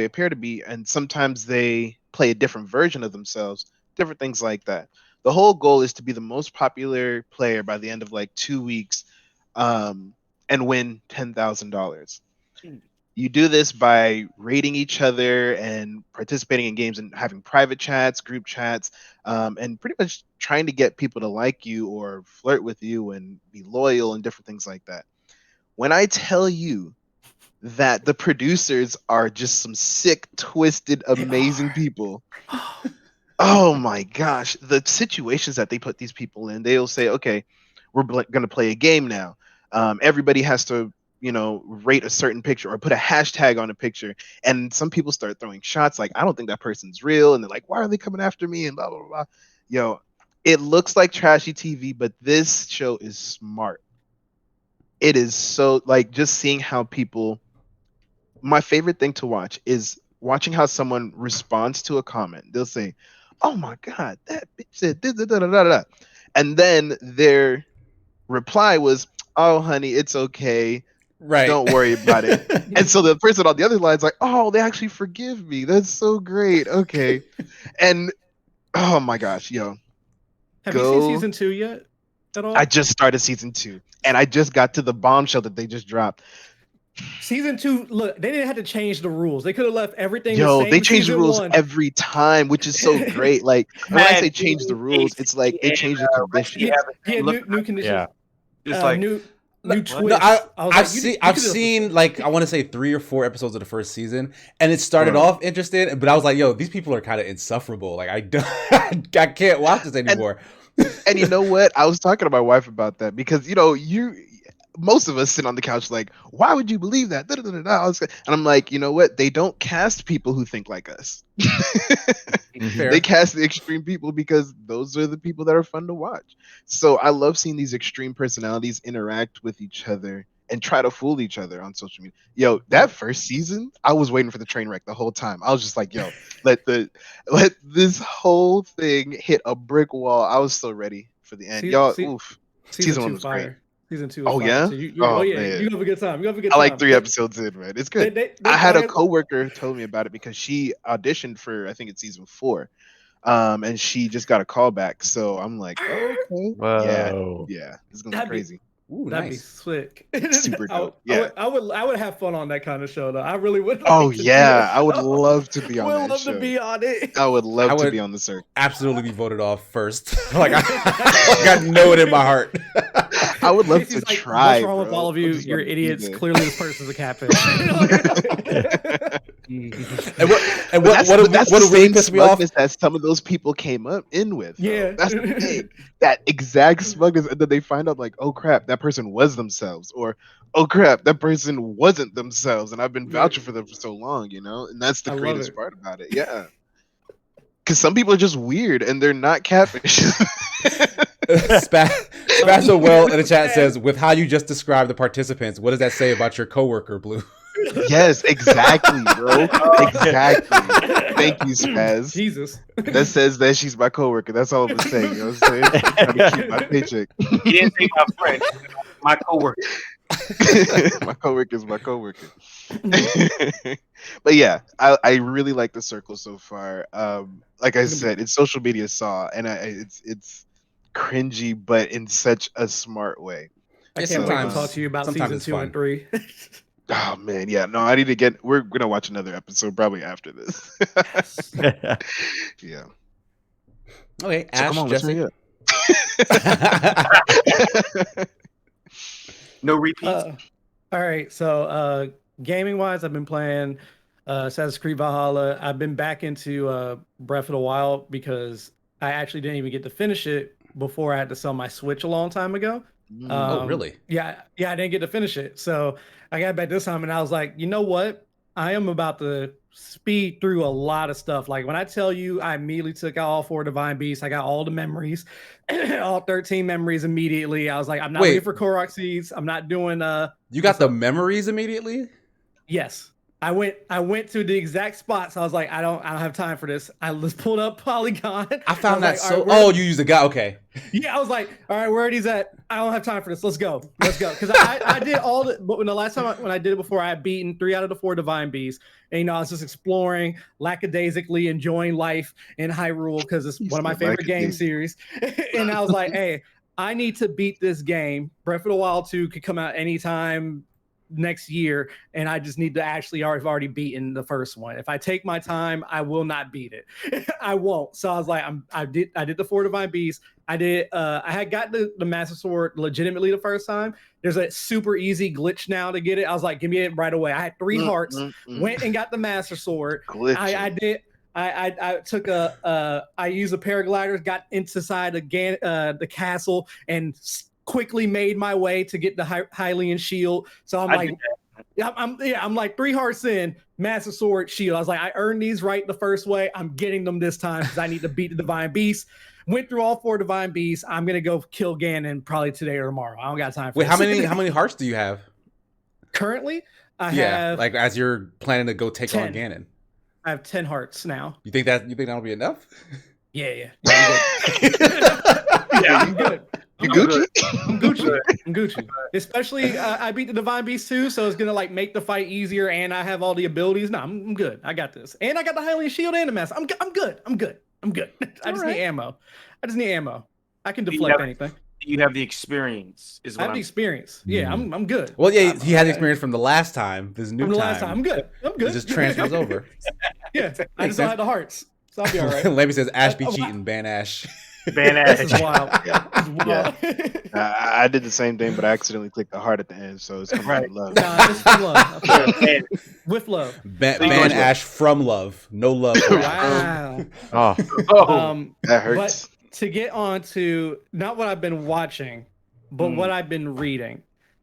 appear to be, and sometimes they play a different version of themselves, different things like that. The whole goal is to be the most popular player by the end of like 2 weeks, and win $10,000. You do this by rating each other and participating in games and having private chats, group chats, and pretty much trying to get people to like you or flirt with you and be loyal and different things like that. When I tell you that the producers are just some sick, twisted, amazing people. Oh my gosh. The situations that they put these people in, they'll say, okay, we're going to play a game now. Everybody has to, rate a certain picture or put a hashtag on a picture. And some people start throwing shots like, I don't think that person's real. And they're like, why are they coming after me? And blah, blah, blah. Yo, it looks like trashy TV, but this show is smart. It is so, like, just seeing how people... My favorite thing to watch is watching how someone responds to a comment. They'll say, oh my God, that bitch said da, da, da, da, da. And then their reply was, oh, honey, it's okay. Right. Don't worry about it. And so the person on the other line is like, oh, they actually forgive me. That's so great. Okay. And oh my gosh, yo. Have you seen season 2 yet at all? I just started season 2 and I just got to the bombshell that they just dropped. Season 2, look, they didn't have to change the rules. They could have left everything the same. They change the rules every time, which is so great. Like, when I say change the rules, it's like they change the conditions. Yeah, new conditions. Yeah. It's like new twist. No, I've seen like, I want to say 3 or 4 episodes of the first season, and it started off interesting, but I was like, yo, these people are kind of insufferable. Like, I can't watch this anymore. And you know what? I was talking to my wife about that because, most of us sit on the couch like, why would you believe that? Da, da, da, da. And I'm like, you know what? They don't cast people who think like us. They cast the extreme people because those are the people that are fun to watch. So I love seeing these extreme personalities interact with each other and try to fool each other on social media. Yo, that first season, I was waiting for the train wreck the whole time. I was just like, yo, let this whole thing hit a brick wall. I was so ready for the end. Oof. Season 1 was great. Season 2. Oh, yeah? So you're gonna have a good time. I like 3 episodes in, man. It's good. I had a coworker tell me about it because she auditioned for, I think it's season 4, and she just got a call back. So I'm like, okay, whoa. yeah, this is gonna be crazy. Ooh, that'd be slick. Super dope. Yeah, I would have fun on that kind of show though. I really would. I would love to be on that show. To be on it. I would love to be on the circuit. Absolutely be voted off first. Like I know it in my heart. I would love to try. What's wrong with all of you? You're idiots. Clearly, this person's a catfish. and what really pissed me off is that some of those people came in with. Yeah, that's the thing. That exact smugness, and then they find out like, oh crap, that person was themselves, or oh crap, that person wasn't themselves, and I've been vouching for them for so long, and that's the greatest part about it. Yeah, because some people are just weird and they're not catfish. Spatzo Well in the chat says, with how you just described the participants, what does that say about your coworker, Blue? Yes, exactly, bro. Exactly. Thank you, Spaz. Jesus. That says that she's my coworker. That's all I'm saying. You know what I'm saying? I'm trying to keep my paycheck. You didn't say my friend. My coworker. My coworker is my coworker. But yeah, I really like the circle so far. Like I said, it's social media saw, and it's cringy, but in such a smart way. I can't wait to talk to you about season 2 and 3. Oh man, yeah. No, I need to get. We're gonna watch another episode probably after this. Yeah. Okay, so Ash, come on, Jesse. No repeats. All right. So gaming wise, I've been playing Assassin's Creed Valhalla. I've been back into Breath of the Wild because I actually didn't even get to finish it before I had to sell my Switch a long time ago. Oh, really? Yeah, I didn't get to finish it. So I got back this time and I was like, you know what? I am about to speed through a lot of stuff. Like when I tell you, I immediately took out all 4 divine beasts. I got all the memories, all 13 memories immediately. I was like, I'm not waiting for Korok seeds. I'm not doing You got the memories immediately? Yes. I went to the exact spot. So I was like, I don't have time for this. I just pulled up Polygon. I found that like, right, you used a guy. Okay. Yeah, I was like, all right, where are these at? I don't have time for this. Let's go. Because I did all the, but when the last time when I did it before, I had beaten 3 out of the 4 Divine Beasts. And, I was just exploring, lackadaisically enjoying life in Hyrule because it's one of my favorite game series. And I was like, hey, I need to beat this game. Breath of the Wild 2 could come out anytime next year, and I just need to actually I've already beaten the first one. If I take my time, I will not beat it. I won't. So I was like, I did the 4 Divine Beasts. I had gotten the Master Sword legitimately the first time. There's a super easy glitch now to get it. I was like, give me it right away. I had 3 hearts, went and got the Master Sword. I did. I took I used a paraglider, got inside the castle, and quickly made my way to get the Hylian shield. So I'm like 3 hearts in, Master Sword, shield. I was like, I earned these right the first way. I'm getting them this time because I need to beat the Divine Beast. Went through all 4 Divine Beasts. I'm gonna go kill Ganon probably today or tomorrow. I don't got time for this. How many hearts do you have? Currently, I have like as you're planning to go take 10. on Ganon. I have 10 hearts now. You think that'll be enough? Yeah. I'm good. You Gucci? I'm Gucci. Especially, I beat the Divine Beast too, so it's gonna like make the fight easier, and I have all the abilities. No, I'm good. I got this, and I got the Hylian shield and the mask. I'm good. I just need ammo. I can deflect anything. You have the experience. I have the experience. Yeah, I'm good. Well, yeah, he had the experience from the last time. This new from the time. Last time. I'm good. It just transfers over. Yeah, I just don't have the hearts, so I'll be all right. Levy says Ash be cheating. Ban Ash. Ban Ash. This is wild. Yeah. I did the same thing, but I accidentally clicked the heart at the end, so it's coming from love. Nah, it's from love. With love. Ban Ash from love. No love. Wow. That hurts. But to get on to not what I've been watching, but what I've been reading.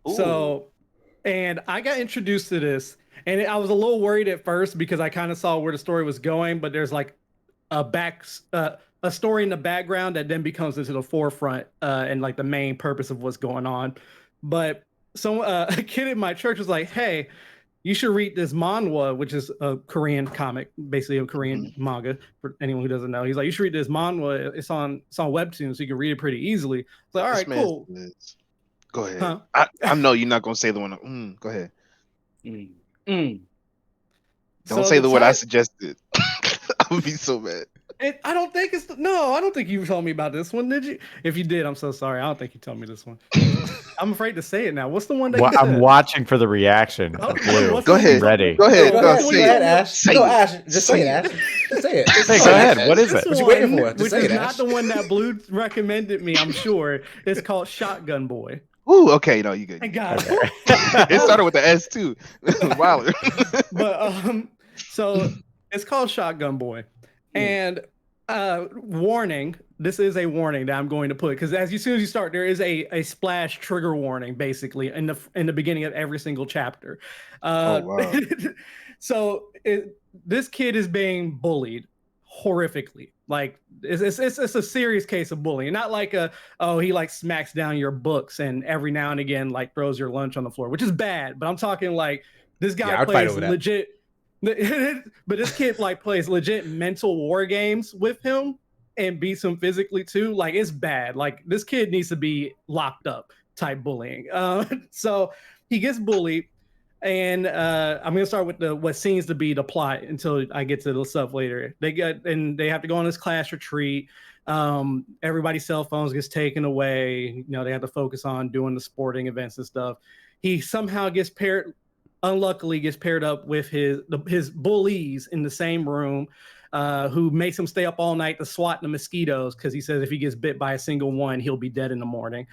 Ooh. So, and I got introduced to this, and I was a little worried at first because I kind of saw where the story was going, but there's like a story in the background that then becomes into the forefront and like the main purpose of what's going on. But a kid in my church was like, hey, you should read this manhwa, which is a Korean comic, basically a Korean manga for anyone who doesn't know. He's like, you should read this manhwa. It's on Webtoon, so you can read it pretty easily. It's like, all right, cool. Go ahead. Huh? I know you're not gonna say the one. Go ahead. Don't say the word I suggested. I'm gonna be so mad. I don't think I don't think you told me about this one, did you? If you did, I'm so sorry. I don't think you told me this one. I'm afraid to say it now. What's the one that you said? I'm watching for the reaction. Go ahead. Ready. Go ahead. Say it, Ash. Ash. Just say it, Ash. Just say it. Go ahead. What is it? What you waiting for? Which is not the one that Blue recommended me, I'm sure. It's called Shotgun Boy. Ooh, okay. No, you good. Thank God. It started with the S too. Wow. But so it's called Shotgun Boy. And warning, this is a warning that I'm going to put, because as soon as you start, there is a splash trigger warning basically in the beginning of every single chapter. Wow. So this kid is being bullied horrifically. Like it's a serious case of bullying, not like he like smacks down your books and every now and again like throws your lunch on the floor, which is bad. But I'm talking like this guy plays legit. But this kid like plays legit mental war games with him and beats him physically too. Like it's bad. Like this kid needs to be locked up type bullying. So he gets bullied, and I'm gonna start with what seems to be the plot until I get to the stuff later. They have to go on this class retreat. Everybody's cell phones gets taken away. They have to focus on doing the sporting events and stuff. He somehow unluckily gets paired up with his bullies in the same room, who makes him stay up all night to swat the mosquitoes, because he says if he gets bit by a single one, he'll be dead in the morning.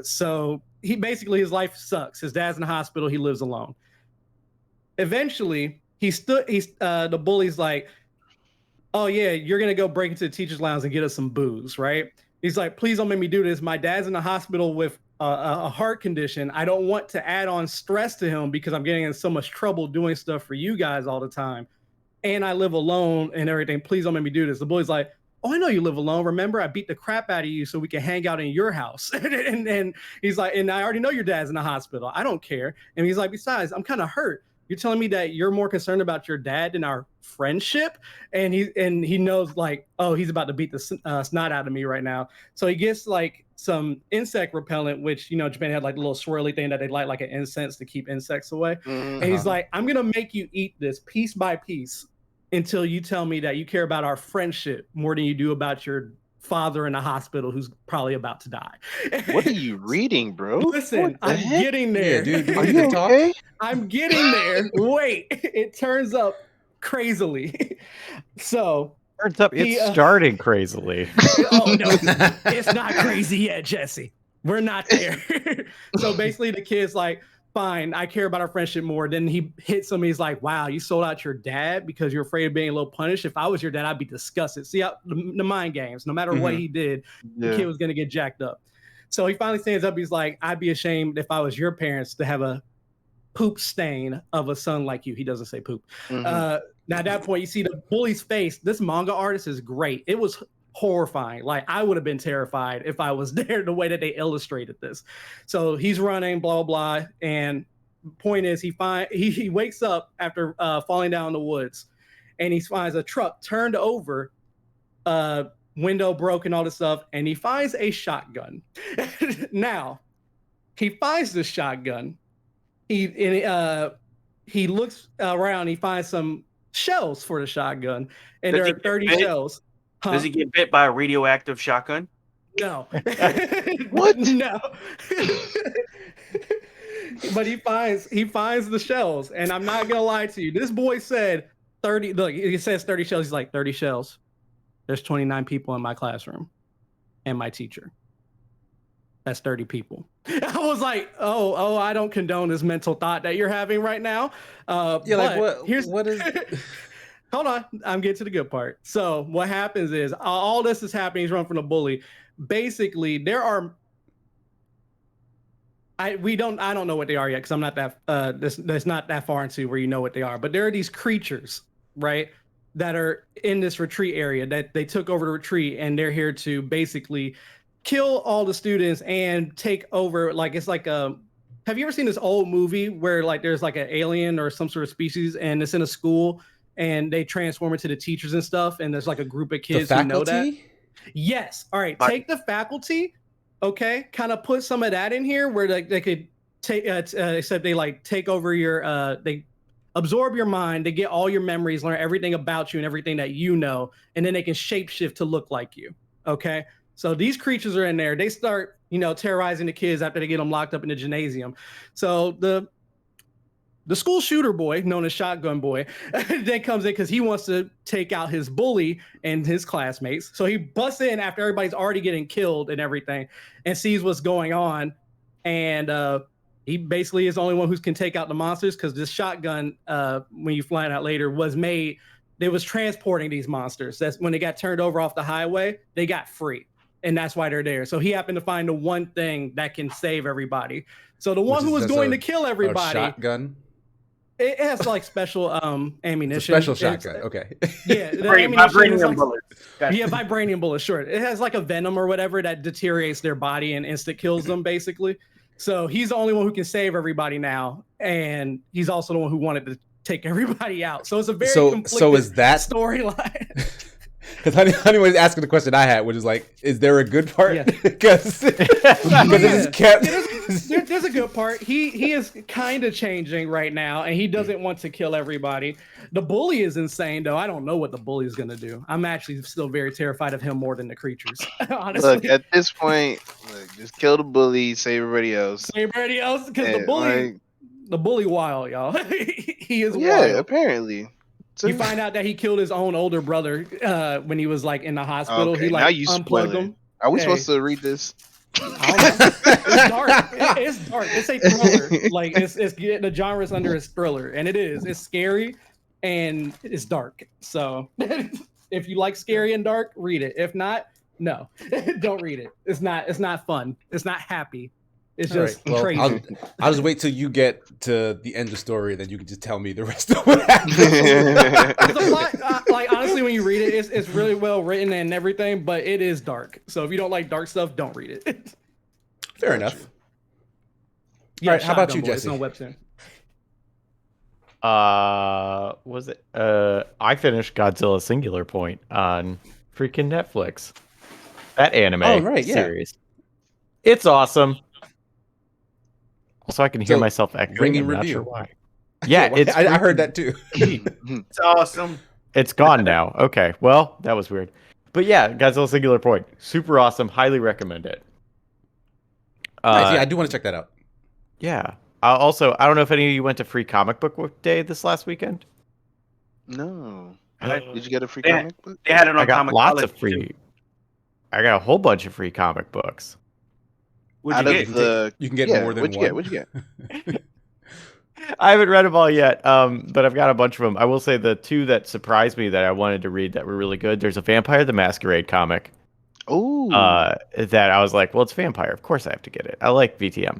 So he basically, his life sucks. His dad's in the hospital. He lives alone. Eventually, the bully's like, oh yeah, you're gonna go break into the teacher's lounge and get us some booze, right? He's like, please don't make me do this. My dad's in the hospital with a heart condition. I don't want to add on stress to him because I'm getting in so much trouble doing stuff for you guys all the time. And I live alone and everything. Please don't make me do this. The boy's like, oh, I know you live alone. Remember, I beat the crap out of you so we can hang out in your house. and he's like, and I already know your dad's in the hospital. I don't care. And he's like, besides, I'm kind of hurt. You're telling me that you're more concerned about your dad than our friendship? And he knows like, oh, he's about to beat the snot out of me right now. So he gets like some insect repellent, which, Japan had like a little swirly thing that they light like an incense to keep insects away. And he's like, I'm going to make you eat this piece by piece until you tell me that you care about our friendship more than you do about your father in a hospital who's probably about to die. What are you reading, bro? Listen, I'm getting there. Yeah, dude, are you okay? I'm getting there. Wait, it turns up crazily. So turns up it's starting crazily. Oh no, it's not crazy yet, Jesse. We're not there. So basically the kid's like, fine, I care about our friendship more. Then he hits him. He's like, wow, you sold out your dad because you're afraid of being a little punished. If I was your dad, I'd be disgusted. See how the mind games, no matter what he did, the kid was going to get jacked up. So he finally stands up. He's like, I'd be ashamed if I was your parents to have a poop stain of a son like you. He doesn't say poop. Now at that point, you see the bully's face. This manga artist is great. It was horrifying. Like I would have been terrified if I was there, the way that they illustrated this. So he's running, blah blah, and point is he wakes up after falling down in the woods, and he finds a truck turned over, window broken, all this stuff, and he finds a shotgun. Now he finds the shotgun. He looks around. He finds some shells for the shotgun, and there are 30 shells. Huh? Does he get bit by a radioactive shotgun? No. What? No. But he finds the shells, and I'm not gonna lie to you. This boy said 30. Look, he says 30 shells. He's like 30 shells. There's 29 people in my classroom, and my teacher. That's 30 people. I was like, oh, I don't condone this mental thought that you're having right now. Like what? What is? Hold on, I'm getting to the good part. So what happens is all this is happening. He's running from the bully. Basically, there are. I don't know what they are yet because I'm not that. That's not that far into where you know what they are. But there are these creatures, right, that are in this retreat area that they took over the retreat, and they're here to basically kill all the students and take over. Like it's like a. Have you ever seen this old movie where like there's like an alien or some sort of species and it's in a school? And they transform into the teachers and stuff, and there's like a group of kids who know that. Yes. All right. Take the faculty. Okay. Kind of put some of that in here where they could take, except they like take over your, they absorb your mind. They get all your memories, learn everything about you and everything that you know, and then they can shapeshift to look like you. Okay. So these creatures are in there. They start, terrorizing the kids after they get them locked up in the gymnasium. So the school shooter boy, known as Shotgun Boy, then comes in because he wants to take out his bully and his classmates. So he busts in after everybody's already getting killed and everything and sees what's going on. And he basically is the only one who can take out the monsters because this shotgun, when you find out later, was made. They was transporting these monsters. That's when they got turned over off the highway, they got free. And that's why they're there. So he happened to find the one thing that can save everybody. So the one who was going to kill everybody. Shotgun? It has like special ammunition. Special shotgun. Okay. Yeah, vibranium bullets. Yeah, vibranium bullets. Sure, it has like a venom or whatever that deteriorates their body and instant kills them, basically. So he's the only one who can save everybody now, and he's also the one who wanted to take everybody out. So it's a very so is that storyline? Because Honey was asking the question I had, which is like, is there a good part? Yeah. Because it's kept. There's a good part. He is kind of changing right now, and he doesn't want to kill everybody. The bully is insane, though. I don't know what the bully is gonna do. I'm actually still very terrified of him more than the creatures. Honestly, look, at this point, just kill the bully, save everybody else. Save everybody else, because the bully wild, y'all. He is wild. Yeah, apparently. You find out that he killed his own older brother when he was like in the hospital. Okay, he like now you unplugged him. Are we supposed to read this? It's dark. It's dark. It's a thriller. Like it's the genre's under is thriller, and it is. It's scary and it's dark. So if you like scary and dark, read it. If not, no, don't read it. It's not fun. It's not happy. It's just crazy. I'll just wait till you get to the end of the story, then you can just tell me the rest of what happened. Like honestly, when you read it, it's really well written and everything, but it is dark. So if you don't like dark stuff, don't read it. Fair enough. Yeah, All right, how about you, Boy. Jesse? It's on Webtoon. Was it? I finished Godzilla Singular Point on freaking Netflix. That anime series. It's awesome. Also, I can hear myself echoing. Ringing I'm review. not sure why. Yeah, I heard that too. It's awesome. It's gone now. Okay, well, that was weird. But yeah, Godzilla Singular Point. Super awesome. Highly recommend it. Nice. Yeah, I do want to check that out. Yeah. Also, I don't know if any of you went to Free Comic Book Day this last weekend. No. Did you get a free comic book? They had it on I got Comic lots of free. Too. I got a whole bunch of free comic books. What'd you get? You can get more than one. What'd you get? I haven't read them all yet, but I've got a bunch of them. I will say the two that surprised me that I wanted to read that were really good. There's a Vampire the Masquerade comic. Oh. That I was like, well, it's Vampire. Of course I have to get it. I like VTM.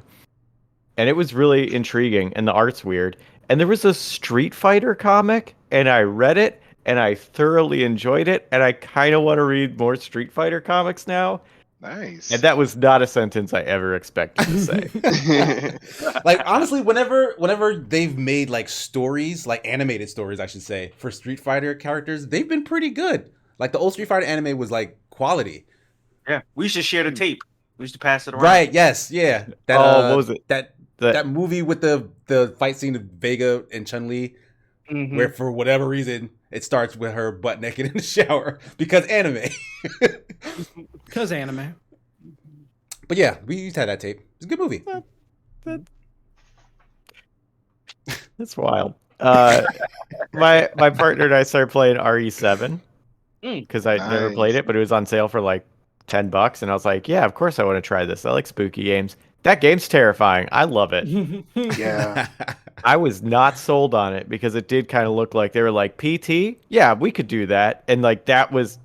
And it was really intriguing, and the art's weird. And there was a Street Fighter comic, and I read it, and I thoroughly enjoyed it, and I kind of want to read more Street Fighter comics now. Nice. And that was not a sentence I ever expected to say. Like, honestly, whenever they've made like stories, like animated stories, I should say, for Street Fighter characters, they've been pretty good. Like the old Street Fighter anime was like quality. Yeah, we used to share the tape. We used to pass it around. Right? Yes. Yeah. That, what was it? That movie with the fight scene of Vega and Chun-Li, where for whatever reason it starts with her butt naked in the shower because anime. Because anime. But yeah, we used to have that tape. It's a good movie. That's wild. My partner and I started playing RE7 because I never played it, but it was on sale for like $10, and I was like, yeah, of course I want to try this. I like spooky games. That game's terrifying. I love it. Yeah. I was not sold on it because it did kind of look like they were like, PT? Yeah, we could do that. And like that was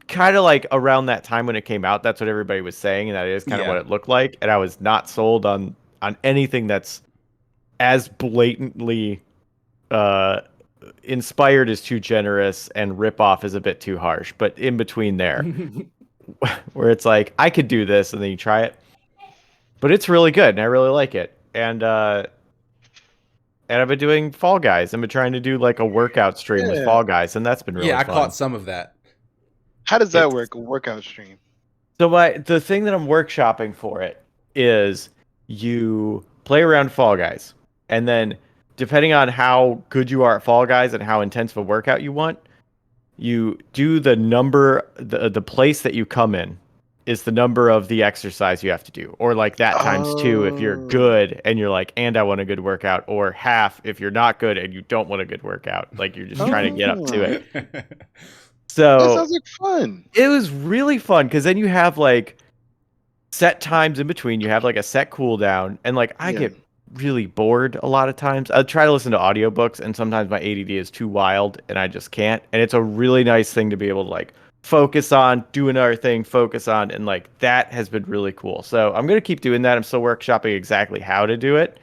kind of like around that time when it came out. That's what everybody was saying, and that is kind of what it looked like. And I was not sold on anything that's as blatantly inspired is too generous and ripoff is a bit too harsh. But in between there, where it's like, I could do this, and then you try it. But it's really good, and I really like it. And I've been doing Fall Guys. I've been trying to do like a workout stream with Fall Guys, and that's been really fun. I caught some of that. How does that work, a workout stream? So the thing that I'm workshopping for it is you play around Fall Guys, and then depending on how good you are at Fall Guys and how intense of a workout you want, you do the number, the place that you come in is the number of the exercise you have to do, or like that times 2 if you're good and you're like, and I want a good workout, or half if you're not good and you don't want a good workout, like you're just trying to get up to it. So that sounds like fun. It was really fun because then you have like set times in between. You have like a set cooldown, and like I get really bored a lot of times. I try to listen to audiobooks, and sometimes my ADD is too wild and I just can't. And it's a really nice thing to be able to like focus on, do another thing, focus on, and like that has been really cool. So I'm gonna keep doing that. I'm still workshopping exactly how to do it,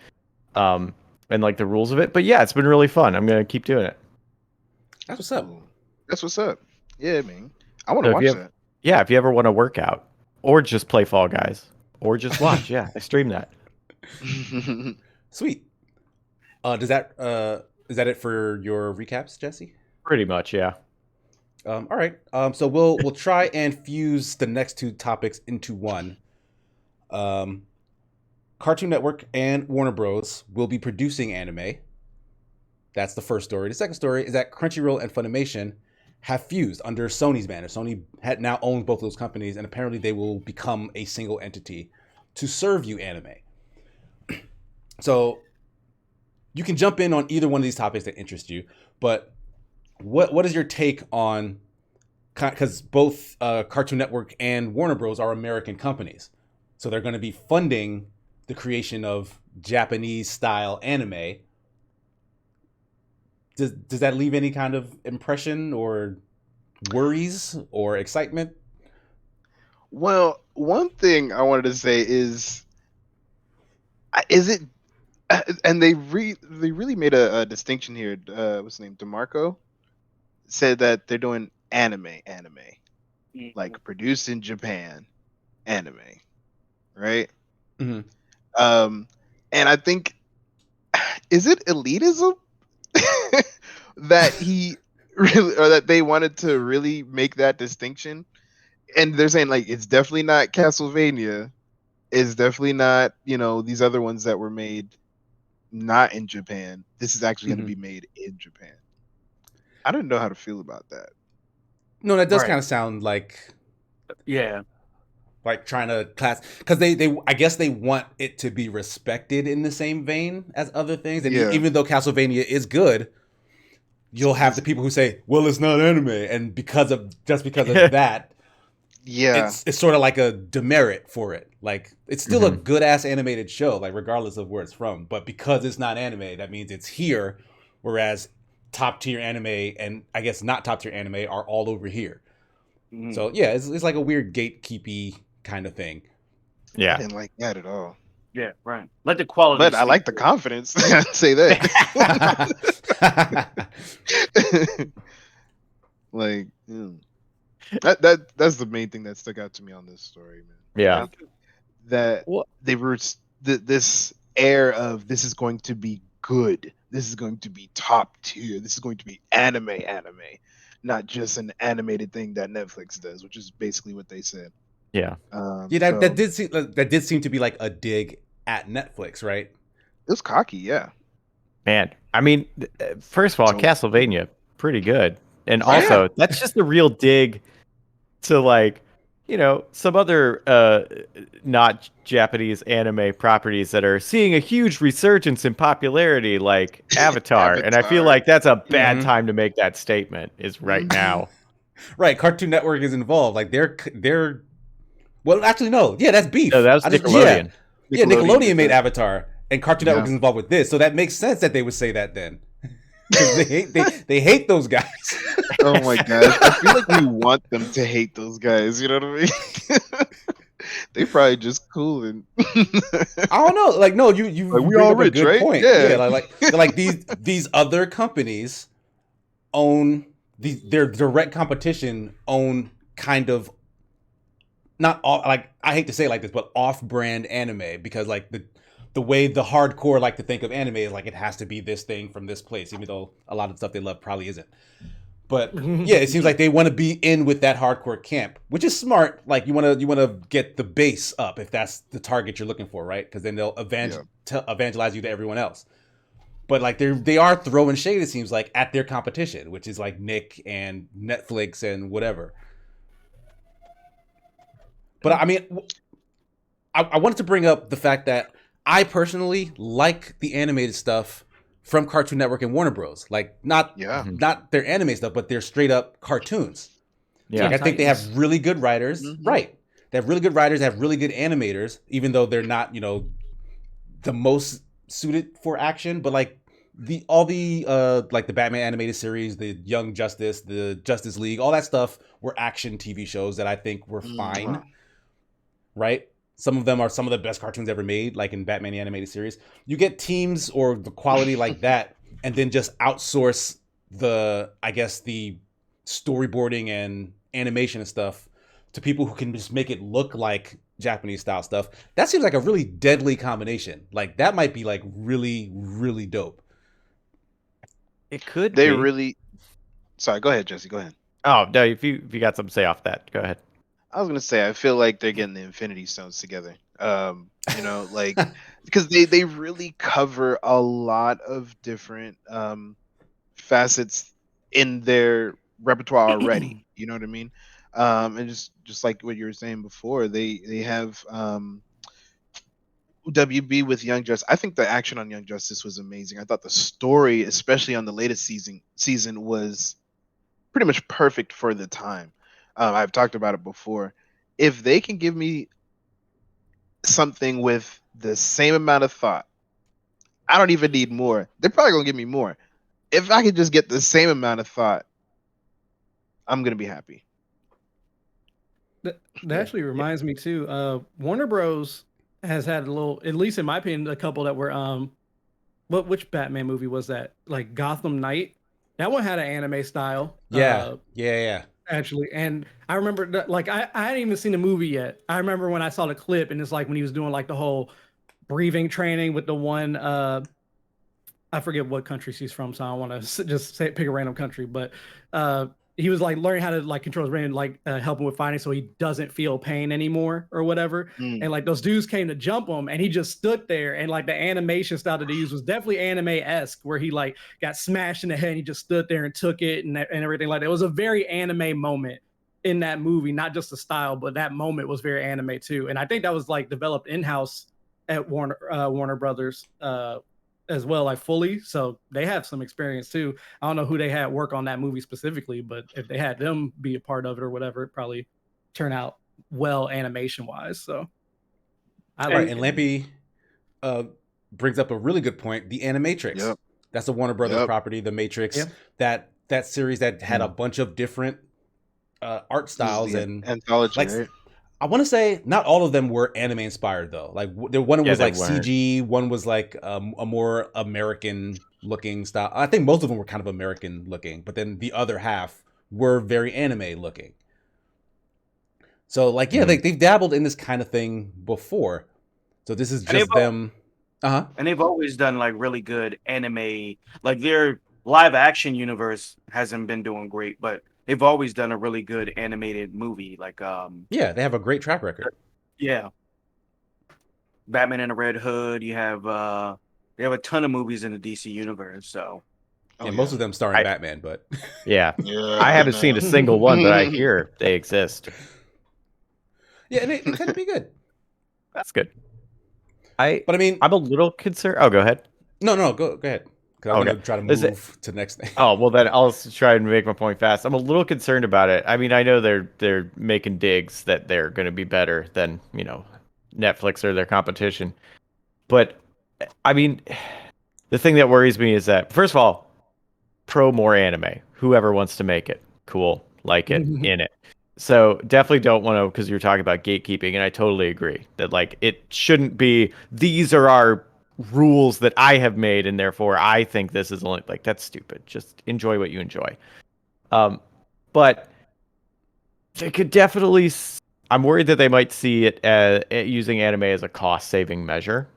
and like the rules of it. But yeah, it's been really fun. I'm gonna keep doing it. That's what's up. That's what's up. Yeah, man. I want to watch that. Yeah, if you ever want to work out, or just play Fall Guys, or just watch, I stream that. Sweet. Is that it for your recaps, Jesse? Pretty much, yeah. All right. So we'll try and fuse the next two topics into one. Cartoon Network and Warner Bros. Will be producing anime. That's the first story. The second story is that Crunchyroll and Funimation have fused under Sony's banner. Sony now owns both of those companies, and apparently they will become a single entity to serve you anime. So you can jump in on either one of these topics that interest you, but what is your take on, because both Cartoon Network and Warner Bros. Are American companies, so they're going to be funding the creation of Japanese-style anime. Does that leave any kind of impression or worries or excitement? Well, one thing I wanted to say is it, and they really made a distinction here. What's his name? DeMarco said that they're doing anime, like produced in Japan, anime, right? Mm-hmm. And I think, is it elitism that he really, or that they wanted to really make that distinction. And they're saying like it's definitely not Castlevania. It's definitely not, these other ones that were made not in Japan. This is actually going to be made in Japan. I don't know how to feel about that. No, that does kind of sound like, like trying to class, because they I guess they want it to be respected in the same vein as other things. And even though Castlevania is good, you'll have the people who say, "Well, it's not anime," and because of that. Yeah, it's sort of like a demerit for it. Like it's still a good ass animated show, like regardless of where it's from. But because it's not anime, that means it's here. Whereas top tier anime and I guess not top tier anime are all over here. So yeah, it's like a weird gatekeepy kind of thing. Yeah, I didn't like that at all. Yeah, right. Let the quality. But I like the confidence. Say that. Like. That's the main thing that stuck out to me on this story, man. Yeah, like, that they were this air of this is going to be good. This is going to be top tier. This is going to be anime, not just an animated thing that Netflix does, which is basically what they said. Yeah, that did seem to be like a dig at Netflix, right? It was cocky, yeah. Man, I mean, first of all, Castlevania, pretty good, and also that's just a real dig to like, some other not Japanese anime properties that are seeing a huge resurgence in popularity, like Avatar. And I feel like that's a bad time to make that statement is right now. Right, Cartoon Network is involved. Like they're well, actually no, yeah, that's beef. No, that was Nickelodeon. Nickelodeon made Avatar, and Cartoon Network is involved with this, so that makes sense that they would say that then. they hate those guys. Oh my gosh, I feel like we want them to hate those guys. You know what I mean? They probably just cool and I don't know. Like no, you like, we all rich, right? Point. Yeah, like these other companies own their direct competition own kind of not all, like I hate to say it like this, but off-brand anime because like the way the hardcore like to think of anime is like it has to be this thing from this place, even though a lot of the stuff they love probably isn't. But yeah, it seems like they want to be in with that hardcore camp, which is smart. Like you want to get the base up if that's the target you're looking for, right? Because then they'll evangelize you to everyone else. But like they are throwing shade, it seems like, at their competition, which is like Nick and Netflix and whatever. But I mean, I wanted to bring up the fact that I personally like the animated stuff from Cartoon Network and Warner Bros. Like not their anime stuff, but their straight up cartoons. Yeah, like, I think they have really good writers. Right, they have really good writers, have really good animators, even though they're not the most suited for action. But like all the like the Batman animated series, the Young Justice, the Justice League, all that stuff were action TV shows that I think were fine. Right. Some of them are some of the best cartoons ever made, like in Batman the Animated Series. You get teams or the quality like that, and then just outsource the storyboarding and animation and stuff to people who can just make it look like Japanese style stuff. That seems like a really deadly combination. Like that might be like really, really dope. It could they be. Really. Sorry, go ahead, Jesse. Go ahead. Oh no, if you got something to say off that, go ahead. I was gonna say I feel like they're getting the Infinity Stones together. Like because they really cover a lot of different facets in their repertoire already. You know what I mean? And just like what you were saying before, they have WB with Young Justice. I think the action on Young Justice was amazing. I thought the story, especially on the latest season, was pretty much perfect for the time. I've talked about it before. If they can give me something with the same amount of thought, I don't even need more. They're probably going to give me more. If I could just get the same amount of thought, I'm going to be happy. That actually reminds me too. Warner Bros. Has had a little, at least in my opinion, a couple that were which Batman movie was that? Like Gotham Knight. That one had an anime style. Yeah. Actually, and I remember that, like I hadn't even seen the movie yet. I remember when I saw the clip, and it's like when he was doing like the whole breathing training with the one I forget what country she's from, so I don't want to just pick a random country, but he was like learning how to like control his brain, like help him with fighting, so he doesn't feel pain anymore or whatever. And like those dudes came to jump him, and he just stood there. And like the animation style that they used was definitely anime-esque, where he like got smashed in the head, and he just stood there and took it and everything like that. It was a very anime moment in that movie, not just the style, but that moment was very anime too. And I think that was like developed in-house at Warner Brothers as well, like fully. So they have some experience too. I don't know who they had work on that movie specifically, but if they had them be a part of it or whatever, it probably turn out well animation wise. So I like and Lampy brings up a really good point. The Animatrix. Yep. That's a Warner Brothers property, The Matrix. Yep. That series that had a bunch of different art styles and anthology, like, right? I want to say not all of them were anime inspired though. Like one was like CG, one was like a more American looking style. I think most of them were kind of American looking, but then the other half were very anime looking. So like, yeah, they've dabbled in this kind of thing before. So this is just them. And they've always done like really good anime. Like their live action universe hasn't been doing great, but they've always done a really good animated movie. Like yeah, they have a great track record. Yeah. Batman in the Red Hood. You have they have a ton of movies in the DC universe. So most of them starring Batman, but yeah, I haven't seen a single one, but I hear they exist. Yeah, and they tend to be good. That's good. But I mean, I'm a little concerned. Oh, go ahead. No, go ahead. I'm going to try to move to the next thing. Oh, well, then I'll try and make my point fast. I'm a little concerned about it. I mean, I know they're making digs that they're going to be better than, Netflix or their competition. But, I mean, the thing that worries me is that, first of all, more anime. Whoever wants to make it. Cool. Like it. In it. So definitely don't want to, because you're talking about gatekeeping, and I totally agree that, like, it shouldn't be, these are our rules that I have made, and therefore I think this is only, like, that's stupid. Just enjoy what you enjoy. But they could definitely, I'm worried that they might see it as using anime as a cost-saving measure,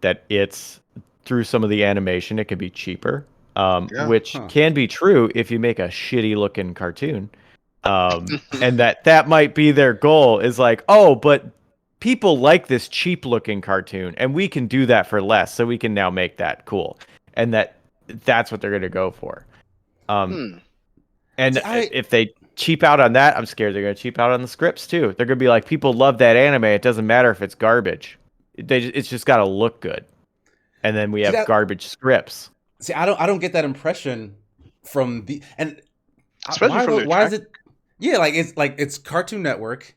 that it's through some of the animation it could be cheaper, which can be true if you make a shitty looking cartoon, and that might be their goal, is like, oh, but people like this cheap looking cartoon, and we can do that for less, so we can now make that cool. And that's what they're going to go for. And if they cheap out on that, I'm scared they're going to cheap out on the scripts too. They're going to be like, people love that anime. It doesn't matter if it's garbage. It's just got to look good. And then we have garbage scripts. See, I don't get that impression from the, and especially why is it? Yeah, it's Cartoon Network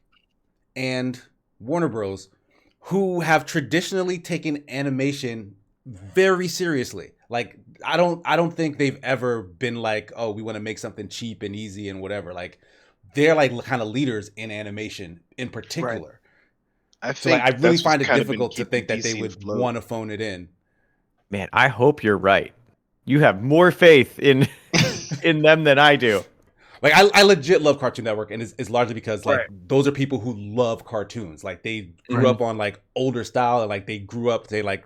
and Warner Bros. Who have traditionally taken animation very seriously. Like, I don't think they've ever been like, oh, we want to make something cheap and easy and whatever. Like, they're like kind of leaders in animation in particular. Right. I think I really find it difficult to think that they would want to phone it in. Man, I hope you're right. You have more faith in in them than I do. Like, I legit love Cartoon Network, and it's largely because, like, those are people who love cartoons. Like, they grew up on, like, older style, and, like, they grew up, the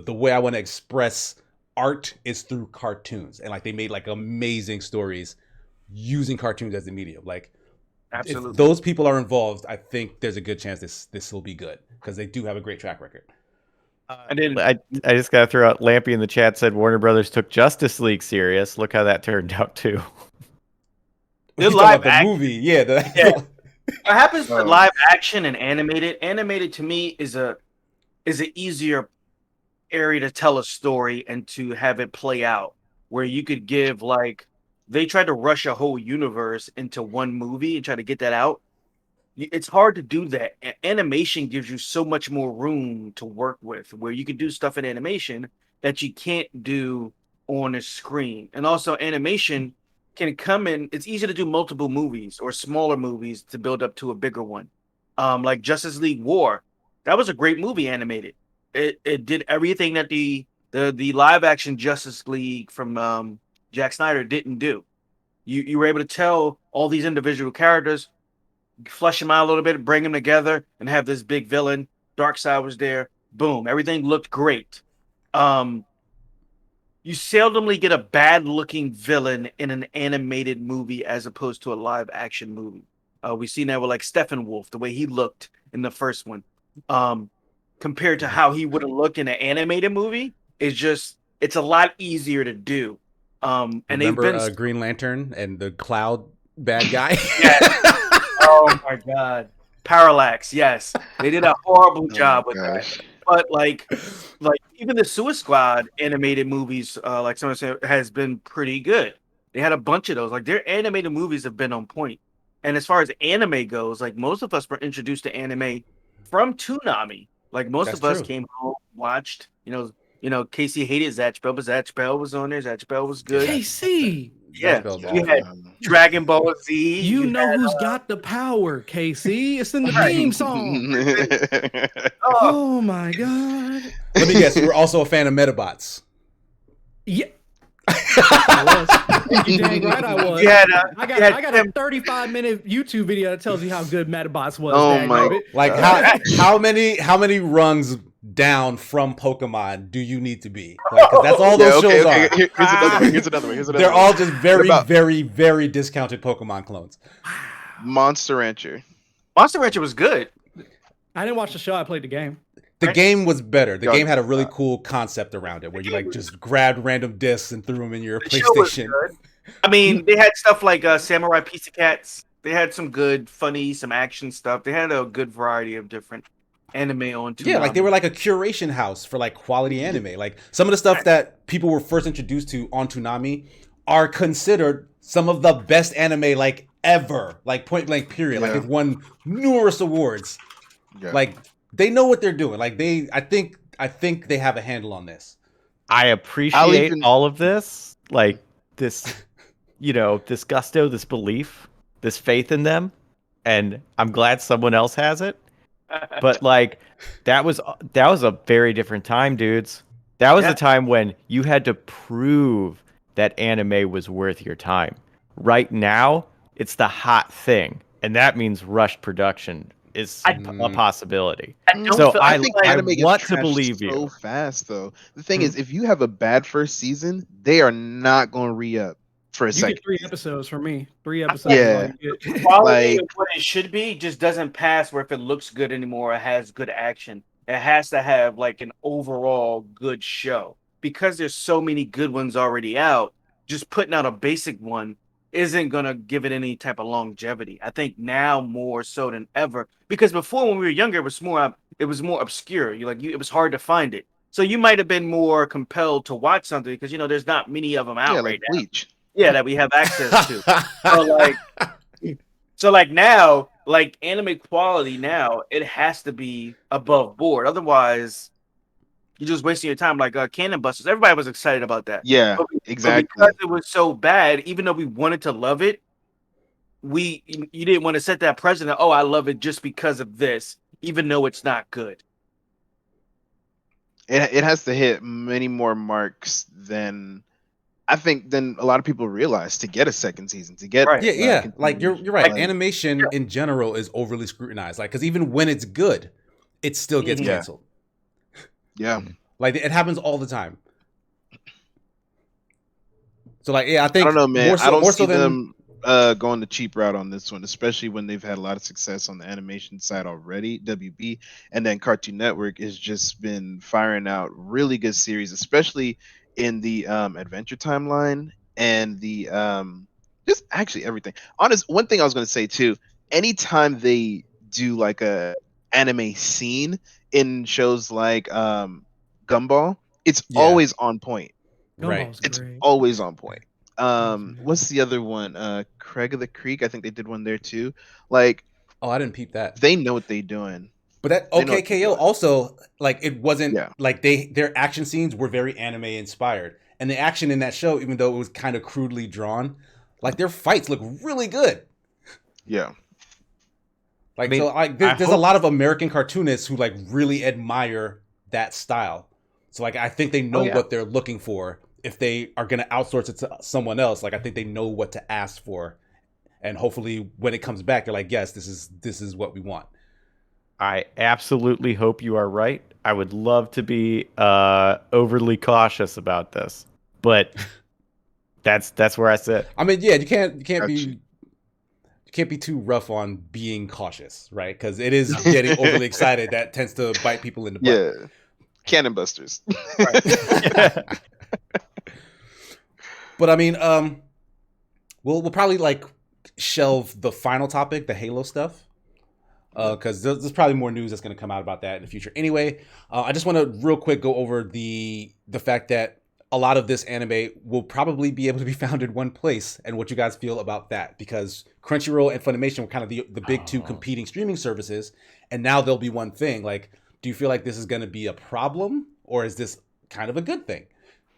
way I want to express art is through cartoons. And, like, they made, like, amazing stories using cartoons as the medium. Like, absolutely, if those people are involved, I think there's a good chance this will be good, because they do have a great track record. I just got to throw out, Lampy in the chat said Warner Brothers took Justice League serious. Look how that turned out, too. The live movie, what happens with live action and animated? Animated to me is an easier area to tell a story and to have it play out. Where you could give, like, they tried to rush a whole universe into one movie and try to get that out. It's hard to do that. Animation gives you so much more room to work with, where you can do stuff in animation that you can't do on a screen. And also, animation can come in. It's easy to do multiple movies or smaller movies to build up to a bigger one. Like Justice League War, that was a great movie animated. It did everything that the live action Justice League from Zack Snyder didn't do. You were able to tell all these individual characters, flesh them out a little bit, bring them together, and have this big villain. Darkseid was there. Boom, everything looked great. you seldomly get a bad looking villain in an animated movie as opposed to a live action movie. We've seen that with like Steppenwolf, the way he looked in the first one, compared to how he would have looked in an animated movie. It's a lot easier to do. And remember Green Lantern and the Cloud bad guy? Oh my God, Parallax. Yes, they did a horrible job with that. But like even the Suicide Squad animated movies, like someone said, has been pretty good. They had a bunch of those. Like their animated movies have been on point. And as far as anime goes, like most of us were introduced to anime from Toonami. Like most of us came home, watched. You know, Casey hated Zatch Bell, but Zatch Bell was on there. Zatch Bell was good. Casey. Yeah, you had Dragon Ball Z. You know who's got the power, Casey? It's in the theme song. Oh my God! Let me guess. You were also a fan of Metabots. Yeah. I was. You dang right I was. I got a 35-minute YouTube video that tells you how good Metabots was. Oh my! Like how many rungs down from Pokemon do you need to be? Like, 'cause that's all those shows are. Here's another one. They're all just very discounted Pokemon clones. Monster Rancher. Monster Rancher was good. I didn't watch the show. I played the game. The game was better. The game had a really cool concept around it, where you like just grabbed random discs and threw them in your PlayStation. I mean, they had stuff like Samurai Pizza Cats. They had some good, funny, some action stuff. They had a good variety of different anime on Toonami. Yeah, like they were like a curation house for like quality anime. Like some of the stuff that people were first introduced to on Toonami are considered some of the best anime like ever. Like point blank period. Like they've won numerous awards. Yeah. Like they know what they're doing. Like I think they have a handle on this. I appreciate all of this. Like this, this gusto, this belief, this faith in them. And I'm glad someone else has it. But like that was a very different time, dudes. That was a time when you had to prove that anime was worth your time. Right now, it's the hot thing, and that means rushed production is a possibility. I want to believe you. So fast though. The thing is, if you have a bad first season, they are not going to re-up. For a second. Get 3 episodes from me. 3 episodes. Yeah. Quality of what it should be just doesn't pass where if it looks good anymore or has good action. It has to have like an overall good show. Because there's so many good ones already out, just putting out a basic one isn't going to give it any type of longevity. I think now more so than ever. Because before when we were younger, it was more obscure. It was hard to find it. So you might have been more compelled to watch something because, there's not many of them out right now. Bleach. Yeah, that we have access to. So now, like anime quality now, it has to be above board. Otherwise, you're just wasting your time. Like Cannon Busters, everybody was excited about that. Yeah, exactly. But because it was so bad, even though we wanted to love it, you didn't want to set that precedent. Oh, I love it just because of this, even though it's not good. It has to hit many more marks than. I think then a lot of people realize to get a second season, to get like you're right. Like, animation in general is overly scrutinized. Like because even when it's good, it still gets canceled. Yeah, like it happens all the time. So like I think I don't know, man. I don't see them going the cheap route on this one, especially when they've had a lot of success on the animation side already. WB and then Cartoon Network has just been firing out really good series, especially in the adventure timeline and the just actually everything. One thing I was going to say too, anytime they do like a anime scene in shows like Gumball, it's always on point. Right. It's always on point. What's the other one? Craig of the Creek, I think they did one there too. Like, I didn't peep that. They know what they're doing. But that OKKO also, like, it wasn't like their action scenes were very anime inspired, and the action in that show, even though it was kind of crudely drawn, like their fights look really good. Yeah, like there's a lot of American cartoonists who like really admire that style. So like I think they know what they're looking for if they are going to outsource it to someone else. Like I think they know what to ask for, and hopefully when it comes back, they're like, yes, this is what we want. I absolutely hope you are right. I would love to be overly cautious about this. but that's where I sit. I mean, yeah, you can't be too rough on being cautious, right? Because it is getting overly excited that tends to bite people in the butt. Yeah, cannon busters. But I mean, we'll probably like shelve the final topic, the Halo stuff, because there's probably more news that's going to come out about that in the future. Anyway, I just want to real quick go over the fact that a lot of this anime will probably be able to be found in one place, and what you guys feel about that, because Crunchyroll and Funimation were kind of the big two competing streaming services, and now they'll be one thing. Like, do you feel like this is going to be a problem, or is this kind of a good thing?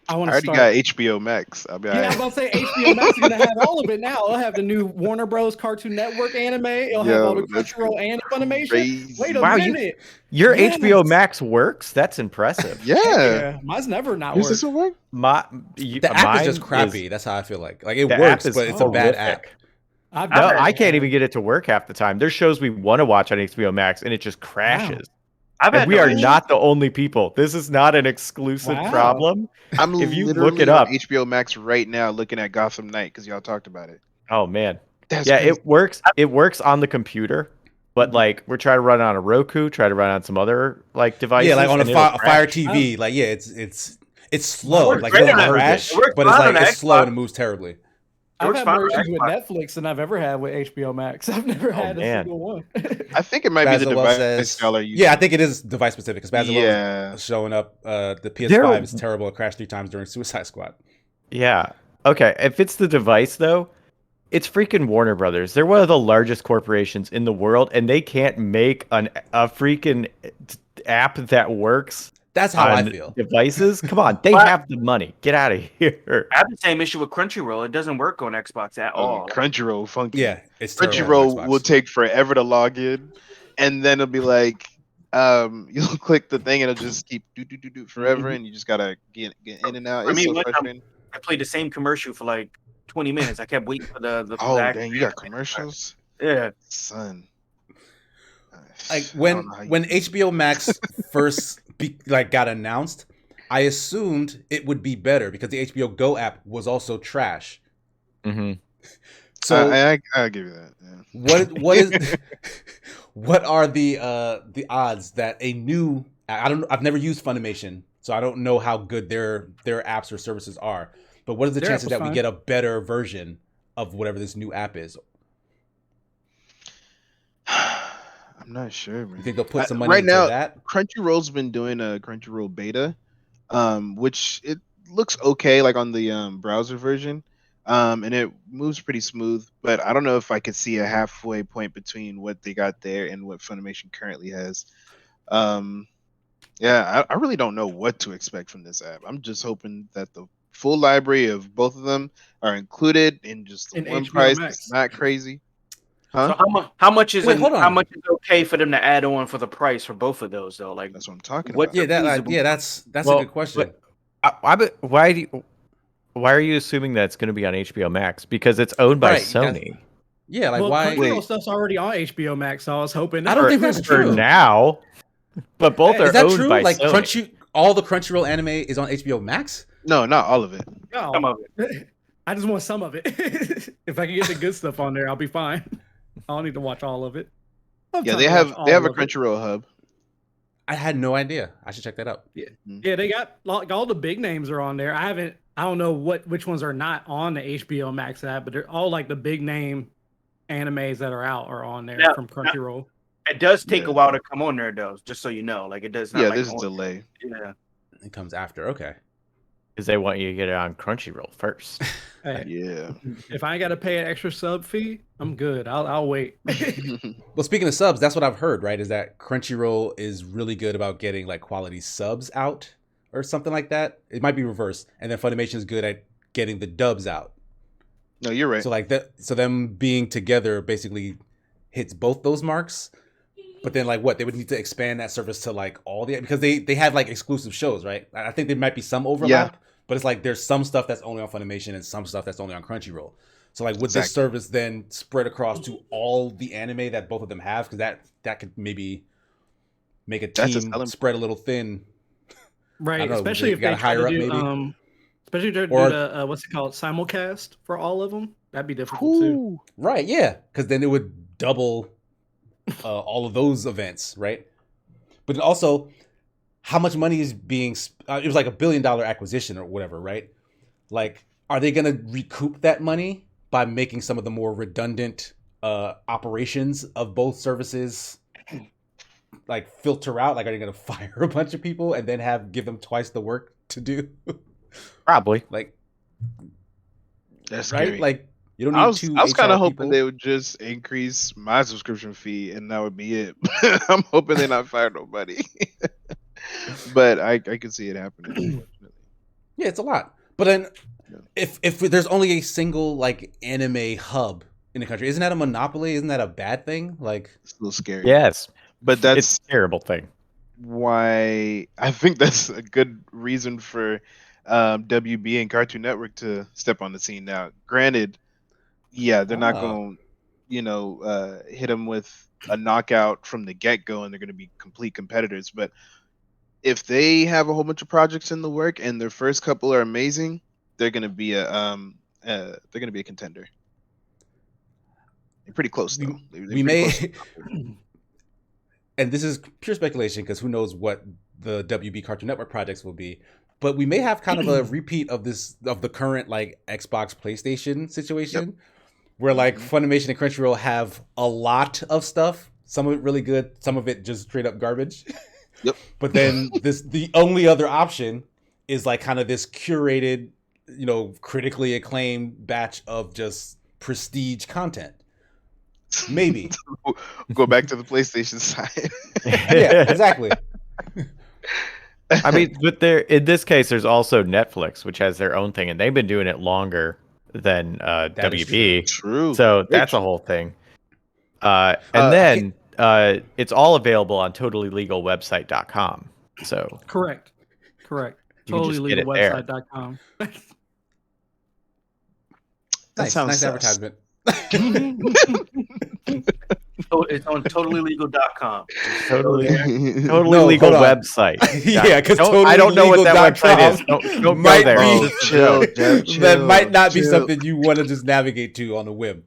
I already got HBO Max. I was about to say HBO Max is gonna have all of it now. It'll have the new Warner Bros. Cartoon Network anime. It'll have all the Crunchyroll and Funimation. Crazy. Wait a minute. Your HBO Max works? That's impressive. Yeah. Mine's never not Does worked. this work? The app is just crappy. That's how I feel like. Like, it works, but it's a bad app. I can't even get it to work half the time. There's shows we want to watch on HBO Max, and it just crashes. Wow. We are not the only people. This is not an exclusive problem. If you look it up, HBO Max right now, looking at Gotham Knight because y'all talked about it. Oh man, That's yeah, crazy. it works. It works on the computer, but like we're trying to run it on a Roku, try to run it on some other like devices. Yeah, like on a Fire TV. Like, yeah, it's slow. Like, it doesn't crash, but it's slow and it moves terribly. I've had more issues with Netflix than I've ever had with HBO Max. I've never had a single one. I think it might be the device y'all are using. Yeah, I think it is device specific. Because Basil is showing up. The PS5 is terrible. It crashed 3 times during Suicide Squad. Yeah. Okay. If it's the device, though, it's freaking Warner Brothers. They're one of the largest corporations in the world, and they can't make a freaking app that works. That's how I feel. Devices? Come on. They have the money. Get out of here. I have the same issue with Crunchyroll. It doesn't work on Xbox at all. Crunchyroll funky. Yeah, it's Crunchyroll will take forever to log in, and then it'll be like, you'll click the thing and it'll just keep do forever, and you just gotta get in and out. It's so frustrating. I played the same commercial for like 20 minutes. I kept waiting for the oh dang, you got commercials? Yeah, son. Like when HBO Max first got announced, I assumed it would be better because the HBO Go app was also trash. Mm-hmm. So I give you that. Yeah. What are the odds that a new I've never used Funimation, so I don't know how good their apps or services are. But what is the chances that we get a better version of whatever this new app is? I'm not sure, man. You think they'll put some money into that? Crunchyroll's been doing a Crunchyroll beta, which it looks okay, like on the browser version, and it moves pretty smooth. But I don't know if I could see a halfway point between what they got there and what Funimation currently has. Yeah, I really don't know what to expect from this app. I'm just hoping that the full library of both of them are included in just the one price. It's not crazy. Huh? So how much is okay for them to add on for the price for both of those though? Like, that's what I'm talking about. Yeah, that's a good question. Why are you assuming that it's going to be on HBO Max? Because it's owned by Sony. Yeah, like why? Crunchyroll stuff's already on HBO Max, so I was hoping. I don't think that's true now. But both are owned by Sony. Like all the Crunchyroll anime is on HBO Max? No, not all of it. No. Some of it. I just want some of it. If I can get the good stuff on there, I'll be fine. I don't need to watch all of it. Yeah, they have a Crunchyroll hub. I had no idea. I should check that out. Yeah, they got like all the big names are on there. I don't know which ones are not on the HBO Max app, but they're all like the big name animes that are out are on there from Crunchyroll. It does take a while to come on there though, just so you know. Like it does not. Yeah, there's a delay. Yeah. It comes after. Okay. Because they want you to get it on Crunchyroll first. Hey, yeah. If I ain't got to pay an extra sub fee, I'm good. I'll wait. Well, speaking of subs, that's what I've heard, right? Is that Crunchyroll is really good about getting like quality subs out or something like that. It might be reversed, and then Funimation is good at getting the dubs out. No, you're right. So like that, so them being together basically hits both those marks. But then, like, what they would need to expand that service to like all the because they have like exclusive shows, right? I think there might be some overlap, but it's like there's some stuff that's only on Funimation and some stuff that's only on Crunchyroll. So like, would this service then spread across to all the anime that both of them have? Because that could maybe make a team spread a little thin, right? Especially if they try to do Especially to do Or the what's it called, simulcast for all of them. That'd be difficult too. right, yeah, because then it would double all of those events, right? But then also, how much money is being? It was like $1 billion acquisition or whatever, right? Like, are they going to recoup that money by making some of the more redundant operations of both services like filter out? Like, are they going to fire a bunch of people and then give them twice the work to do? Probably. Like, That's right? scary. Like, you don't need I was kind of hoping people. they would just increase my subscription fee and that would be it. I'm hoping they not fire nobody. But I can see it happening. Unfortunately. Yeah, it's a lot. But then, Yeah. if there's only a single like anime hub in the country, isn't that a monopoly? Isn't that a bad thing? Like, It's a little scary. Yes, But that's it's a terrible thing. why I think that's a good reason for WB and Cartoon Network to step on the scene now. Granted, yeah, they're not going to, hit them with a knockout from the get-go and they're going to be complete competitors. But if they have a whole bunch of projects in the work and their first couple are amazing, they're going to be a contender. They're pretty close though. we may, and this is pure speculation because who knows what the WB Cartoon Network projects will be. But we may have kind of a repeat of the current like Xbox PlayStation situation, where like Funimation and Crunchyroll have a lot of stuff. Some of it really good, some of it just straight up garbage. Yep. But then the only other option is like kind of this curated, critically acclaimed batch of just prestige content. Maybe. Go back to the PlayStation side. Yeah, exactly. I mean, but in this case, there's also Netflix, which has their own thing, and they've been doing it longer than WB. True. So that's a whole thing. And then it's all available on totallylegalwebsite.com. So Correct. You can just get it there. Totallylegalwebsite.com. That sounds nice sus. advertisement. It's on totallylegal.com. Totally No, legal hold on. website. Yeah, because I don't know what that website is. Don't Might go there. be- Chill, Dev, chill, that might not be chill. something you want to just navigate to on a whim.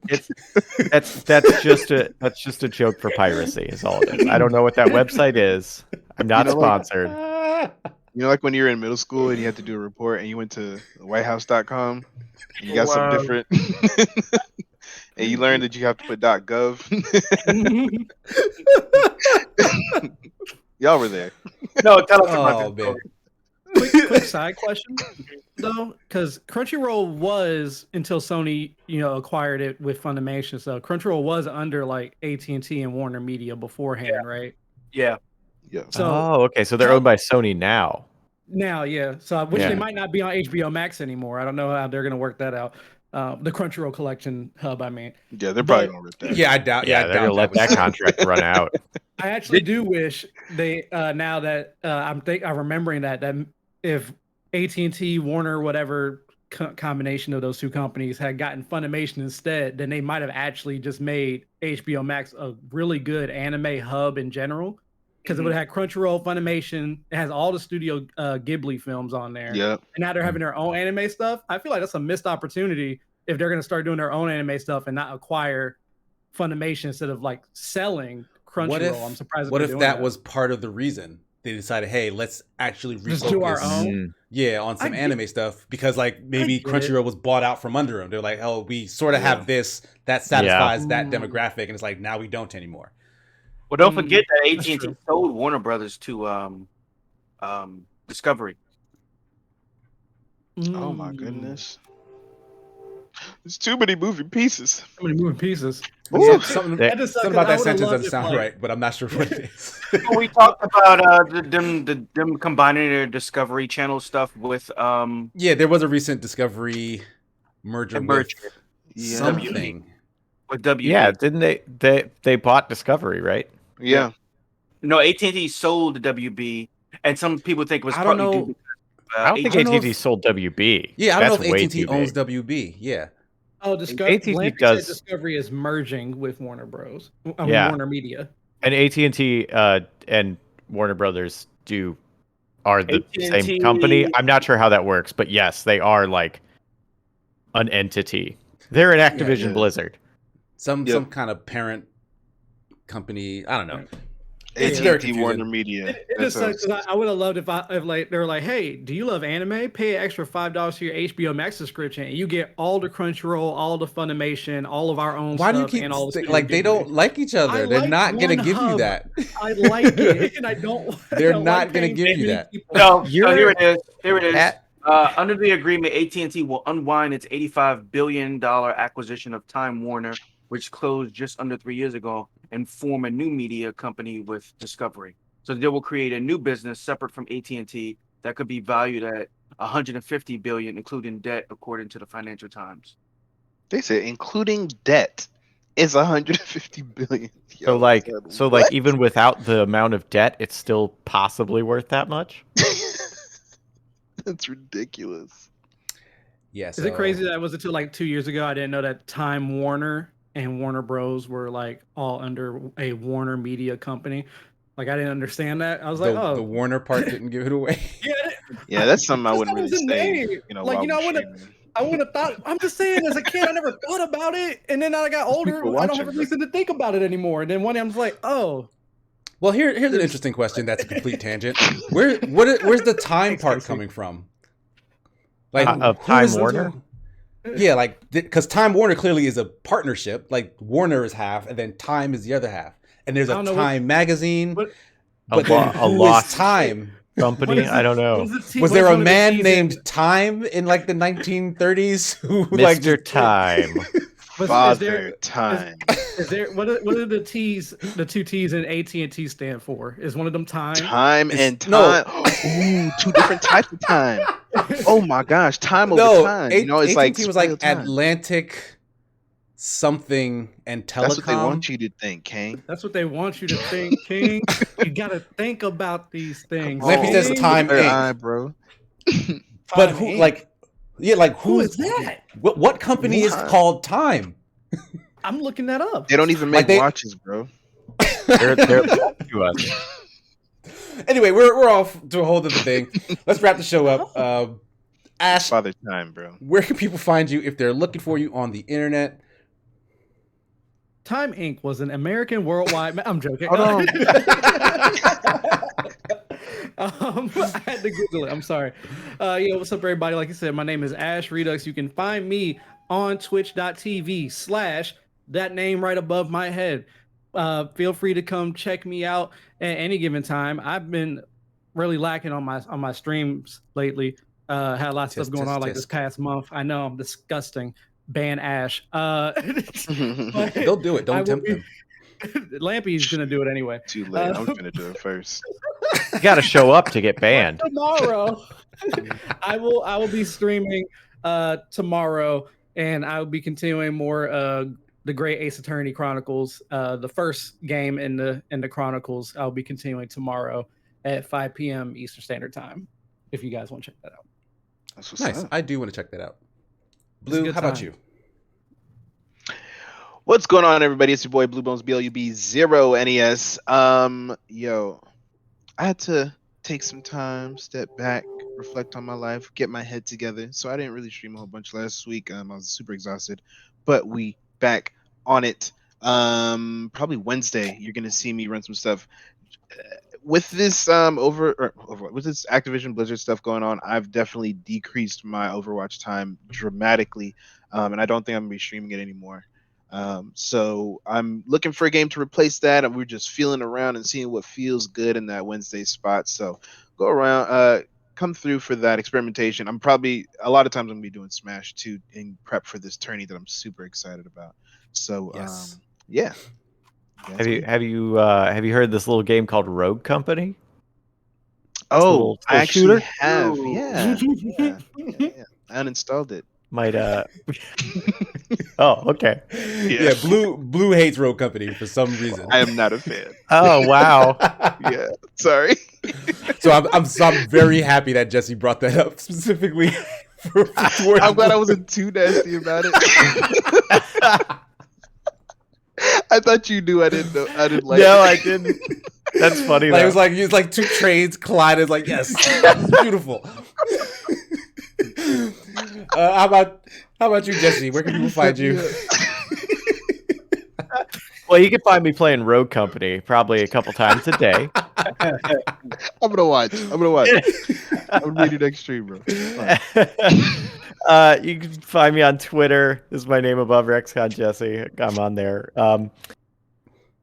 That's just a joke for piracy. Is all it is. I don't know what that website is. I'm not sponsored. Like when you were in middle school and you had to do a report and you went to whitehouse.com and you got something different. And you learned that you have to put .gov. Y'all were there. No, tell us Oh, about man. quick side question though, because Crunchyroll was, until Sony acquired it with Funimation, so Crunchyroll was under like AT&T and Warner Media beforehand, right? Yeah. Yeah. So okay, so they're owned by Sony now. now, so which they might not be on HBO Max anymore. I don't know how they're gonna work that out. The Crunchyroll collection hub, I mean. Yeah, they're probably gonna rip that. Yeah, I doubt. Yeah, they're gonna let that contract run out. I actually do wish they now that I'm remembering that if AT&T, Warner, whatever combination of those two companies had gotten Funimation instead, then they might have actually just made HBO Max a really good anime hub in general, because it would have had Crunchyroll, Funimation. It has all the Studio Ghibli films on there. Yeah. And now they're having their own anime stuff. I feel like that's a missed opportunity if they're going to start doing their own anime stuff and not acquire Funimation instead of like selling Crunchyroll. I'm surprised. What if that was part of the reason they decided, hey, let's actually just do our refocus, own? yeah, on some anime stuff, because like maybe Crunchyroll was bought out from under them. They're like, oh, we sort of have this that satisfies that demographic, and it's like now we don't anymore. Well, don't forget that That's AT&T true. sold Warner Brothers to Discovery. Oh my goodness. There's too many moving pieces. Too many moving pieces. Something That just sucks, something about 'cause I that would've sentence loved doesn't it, sound like- right, but I'm not sure what it is. We talked about them combining their Discovery Channel stuff with Yeah, there was a recent Discovery merger with Yeah. something. with WB. Yeah, didn't they bought Discovery, right? Yeah. No, AT&T sold the WB, and some people think it was I don't partly know. due I don't think I don't know AT&T if- sold WB. Yeah, I don't That's know if way AT&T too owns big. WB. Yeah. Oh, Discovery. AT&T does- Discovery is merging with Warner Bros. Yeah. Warner Media. And AT&T and Warner Brothers do are the AT&T same company. I'm not sure how that works, but yes, they are like an entity. They're an Activision Blizzard. Some kind of parent company. I don't know. It's very AT&T Warner Media. It just sucks because I would have loved if like they were like, hey, do you love anime? Pay an extra $5 for your HBO Max subscription, and you get all the Crunchyroll, all the Funimation, all of our own. Why stuff do you and all keep like they don't like each other? They're not gonna give you that. I like it, and I don't. They're not gonna give you that. No, here it is. Here it is. Under the agreement, AT&T will unwind its $85 billion acquisition of Time Warner, which closed just under 3 years ago, and form a new media company with Discovery. So they will create a new business separate from AT&T that could be valued at $150 billion, including debt, according to the Financial Times. They said including debt is $150 billion. Yo, like even without the amount of debt, it's still possibly worth that much. That's ridiculous. Yes. Is it crazy that it was until like 2 years ago I didn't know that Time Warner and Warner Bros were like all under a Warner Media company? Like I didn't understand that. I was like, the Warner part didn't give it away. Yeah, that's something I wouldn't really say. I would have thought. I'm just saying, as a kid, I never thought about it, and then I got older, I don't have a reason to think about it anymore. And then one day I'm just like, oh. Well, here's an interesting question. That's a complete tangent. Where's the time part coming from? Like of Time Warner? Yeah, like because Time Warner clearly is a partnership. Like Warner is half, and then Time is the other half. And there's a Time magazine, but a lost Time company. I don't know. Was there a man named Time in like the 1930s who Mr. Time? Father Time. Is there what are the T's? The two T's in AT&T stand for? Is one of them Time? Time and Time. No. Ooh, two different types of time. Oh my gosh, Time over time. It's like AT&T was like Atlantic something and telecom. That's what they want you to think, King. That's what they want you to think, King. You gotta think about these things. Lampy says Time Inc. Bro. But who who is that? What company is called Time? I'm looking that up. They don't even make watches, bro. They're to us. Anyway, we're off to a whole other thing. Let's wrap the show up. Ash, Father Time, bro. Where can people find you if they're looking for you on the internet? Time Inc. was an American worldwide. I'm joking. Hold on. I had to Google it. I'm sorry. What's up, everybody? Like I said, my name is Ash Redux. You can find me on twitch.tv/ that name right above my head. Feel free to come check me out at any given time. I've been really lacking on my streams lately. Had a lot of stuff going on this past month. I know I'm disgusting. Ban Ash. They'll do it. Don't tempt them. Lampy's gonna do it anyway. Too late. I'm gonna do it first. You got to show up to get banned. Tomorrow, I will be streaming tomorrow, and I will be continuing more the Great Ace Attorney Chronicles. The first game in the Chronicles. I'll be continuing tomorrow at 5 p.m. Eastern Standard Time. If you guys want to check that out. That's what's nice. up. I do want to check that out. Blue, how about you? What's going on, everybody? It's your boy Blue Bones BLUB0NES. I had to take some time, step back, reflect on my life, get my head together. So I didn't really stream a whole bunch last week. I was super exhausted, but we back on it. Probably Wednesday, you're gonna see me run some stuff. With this with this Activision Blizzard stuff going on, I've definitely decreased my Overwatch time dramatically, and I don't think I'm gonna be streaming it anymore. So I'm looking for a game to replace that, and we're just feeling around and seeing what feels good in that Wednesday spot. So go around, come through for that experimentation. I'm probably a lot of times I'm gonna be doing Smash 2 in prep for this tourney that I'm super excited about. So yes. Yeah. Have you heard this little game called Rogue Company? Oh, I actually shooter? have. Yeah. I uninstalled it. Might Oh, okay. Yeah, Blue hates Rogue Company for some reason. I am not a fan. Oh, wow. Yeah, sorry. So I'm very happy that Jesse brought that up specifically. I'm glad I wasn't too nasty about it. I thought you knew. I didn't know. I didn't like. No, I didn't. That's funny. Like, it was like two trains collided. Like, yes, it's beautiful. How about you, Jesse? Where can people find you? Well, you can find me playing Rogue Company probably a couple times a day. I'm gonna watch. I'm gonna read your next stream, bro. You can find me on Twitter. This is my name above RexCon Jesse. I'm on there.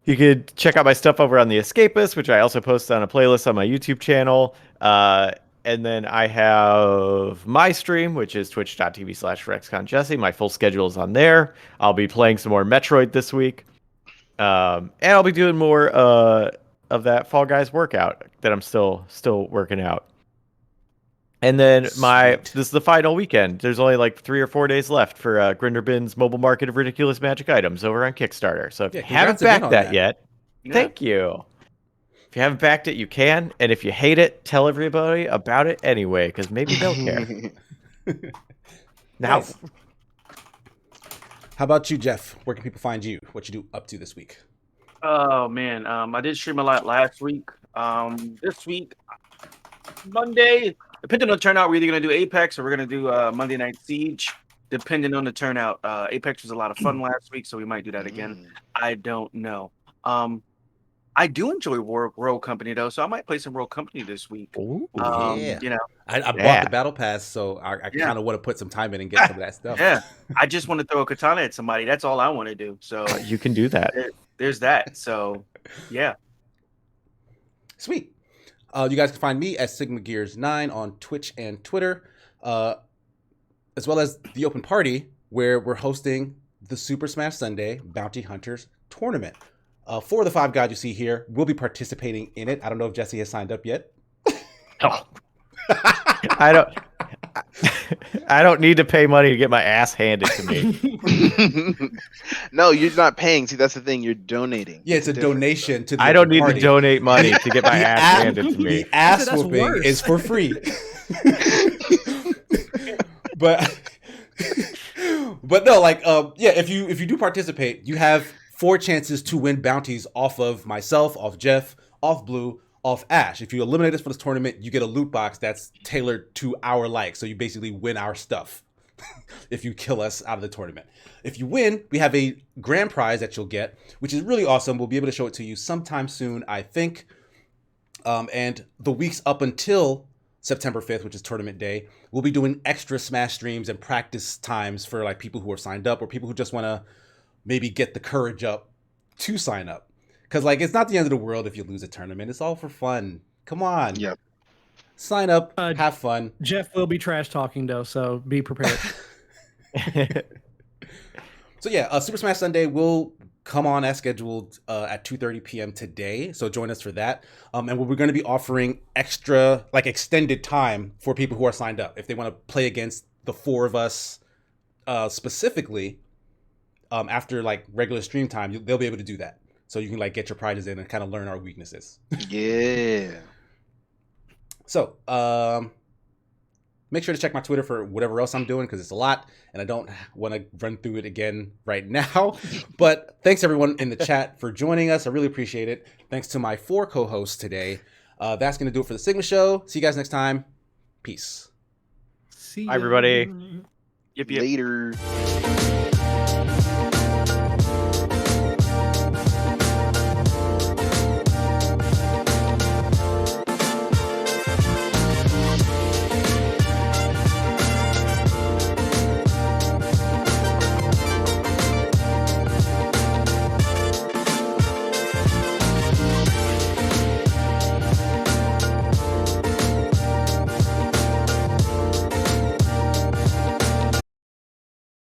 You could check out my stuff over on The Escapist, which I also post on a playlist on my YouTube channel. And then I have my stream, which is twitch.tv/RexConJesse. My full schedule is on there. I'll be playing some more Metroid this week. And I'll be doing more of that Fall Guys workout that I'm still working out. And then this is the final weekend. There's only like 3 or 4 days left for Grinderbin's Mobile Market of Ridiculous Magic Items over on Kickstarter. So if you haven't backed that yet, thank you. If you haven't backed it, you can. And if you hate it, tell everybody about it anyway, because maybe they'll care. Now, nice. How about you, Jeff? Where can people find you? What you do up to this week? Oh man, I did stream a lot last week. This week, Monday, depending on the turnout, we're either gonna do Apex or we're gonna do Monday Night Siege. Depending on the turnout, Apex was a lot of fun last week, so we might do that again. I don't know. I do enjoy Rogue Company though, so I might play some Rogue Company this week. Ooh, You know, I bought the battle pass, so I kind of want to put some time in and get some of that stuff. Yeah, I just want to throw a katana at somebody. That's all I want to do. So you can do that. There's that. So yeah, sweet. You guys can find me at SigmaGears9 on Twitch and Twitter, as well as the Open Party, where we're hosting the Super Smash Sunday Bounty Hunters Tournament. 4 of the 5 guys you see here will be participating in it. I don't know if Jesse has signed up yet. Oh. I don't need to pay money to get my ass handed to me. No, you're not paying. See, that's the thing. You're donating. Yeah, it's a donation to the I don't Open need Party. to donate money to get my ass handed to me. The ass whooping is for free. but no, like yeah, if you do participate, you have 4 chances to win bounties off of myself, off Jeff, off Blue, off Ash. If you eliminate us for this tournament, you get a loot box that's tailored to our likes. So you basically win our stuff if you kill us out of the tournament. If you win, we have a grand prize that you'll get, which is really awesome. We'll be able to show it to you sometime soon, I think. And the weeks up until September 5th, which is tournament day, we'll be doing extra Smash streams and practice times for like people who are signed up or people who just want to maybe get the courage up to sign up. Because, like, it's not the end of the world if you lose a tournament. It's all for fun. Come on. Yep. Sign up. Have fun. Jeff will be trash talking, though, so be prepared. So, yeah, Super Smash Sunday will come on as scheduled at 2:30 p.m. today. So join us for that. And we're going to be offering extra, like, extended time for people who are signed up. If they want to play against the 4 of us specifically, after, like, regular stream time, they'll be able to do that. So you can like get your prizes in and kind of learn our weaknesses. Yeah. So make sure to check my Twitter for whatever else I'm doing because it's a lot and I don't want to run through it again right now. But thanks everyone in the chat for joining us. I really appreciate it. Thanks to my 4 co-hosts today. That's going to do it for the Sigma Show. See you guys next time. Peace. See Bye, everybody. Yep, yep. Later.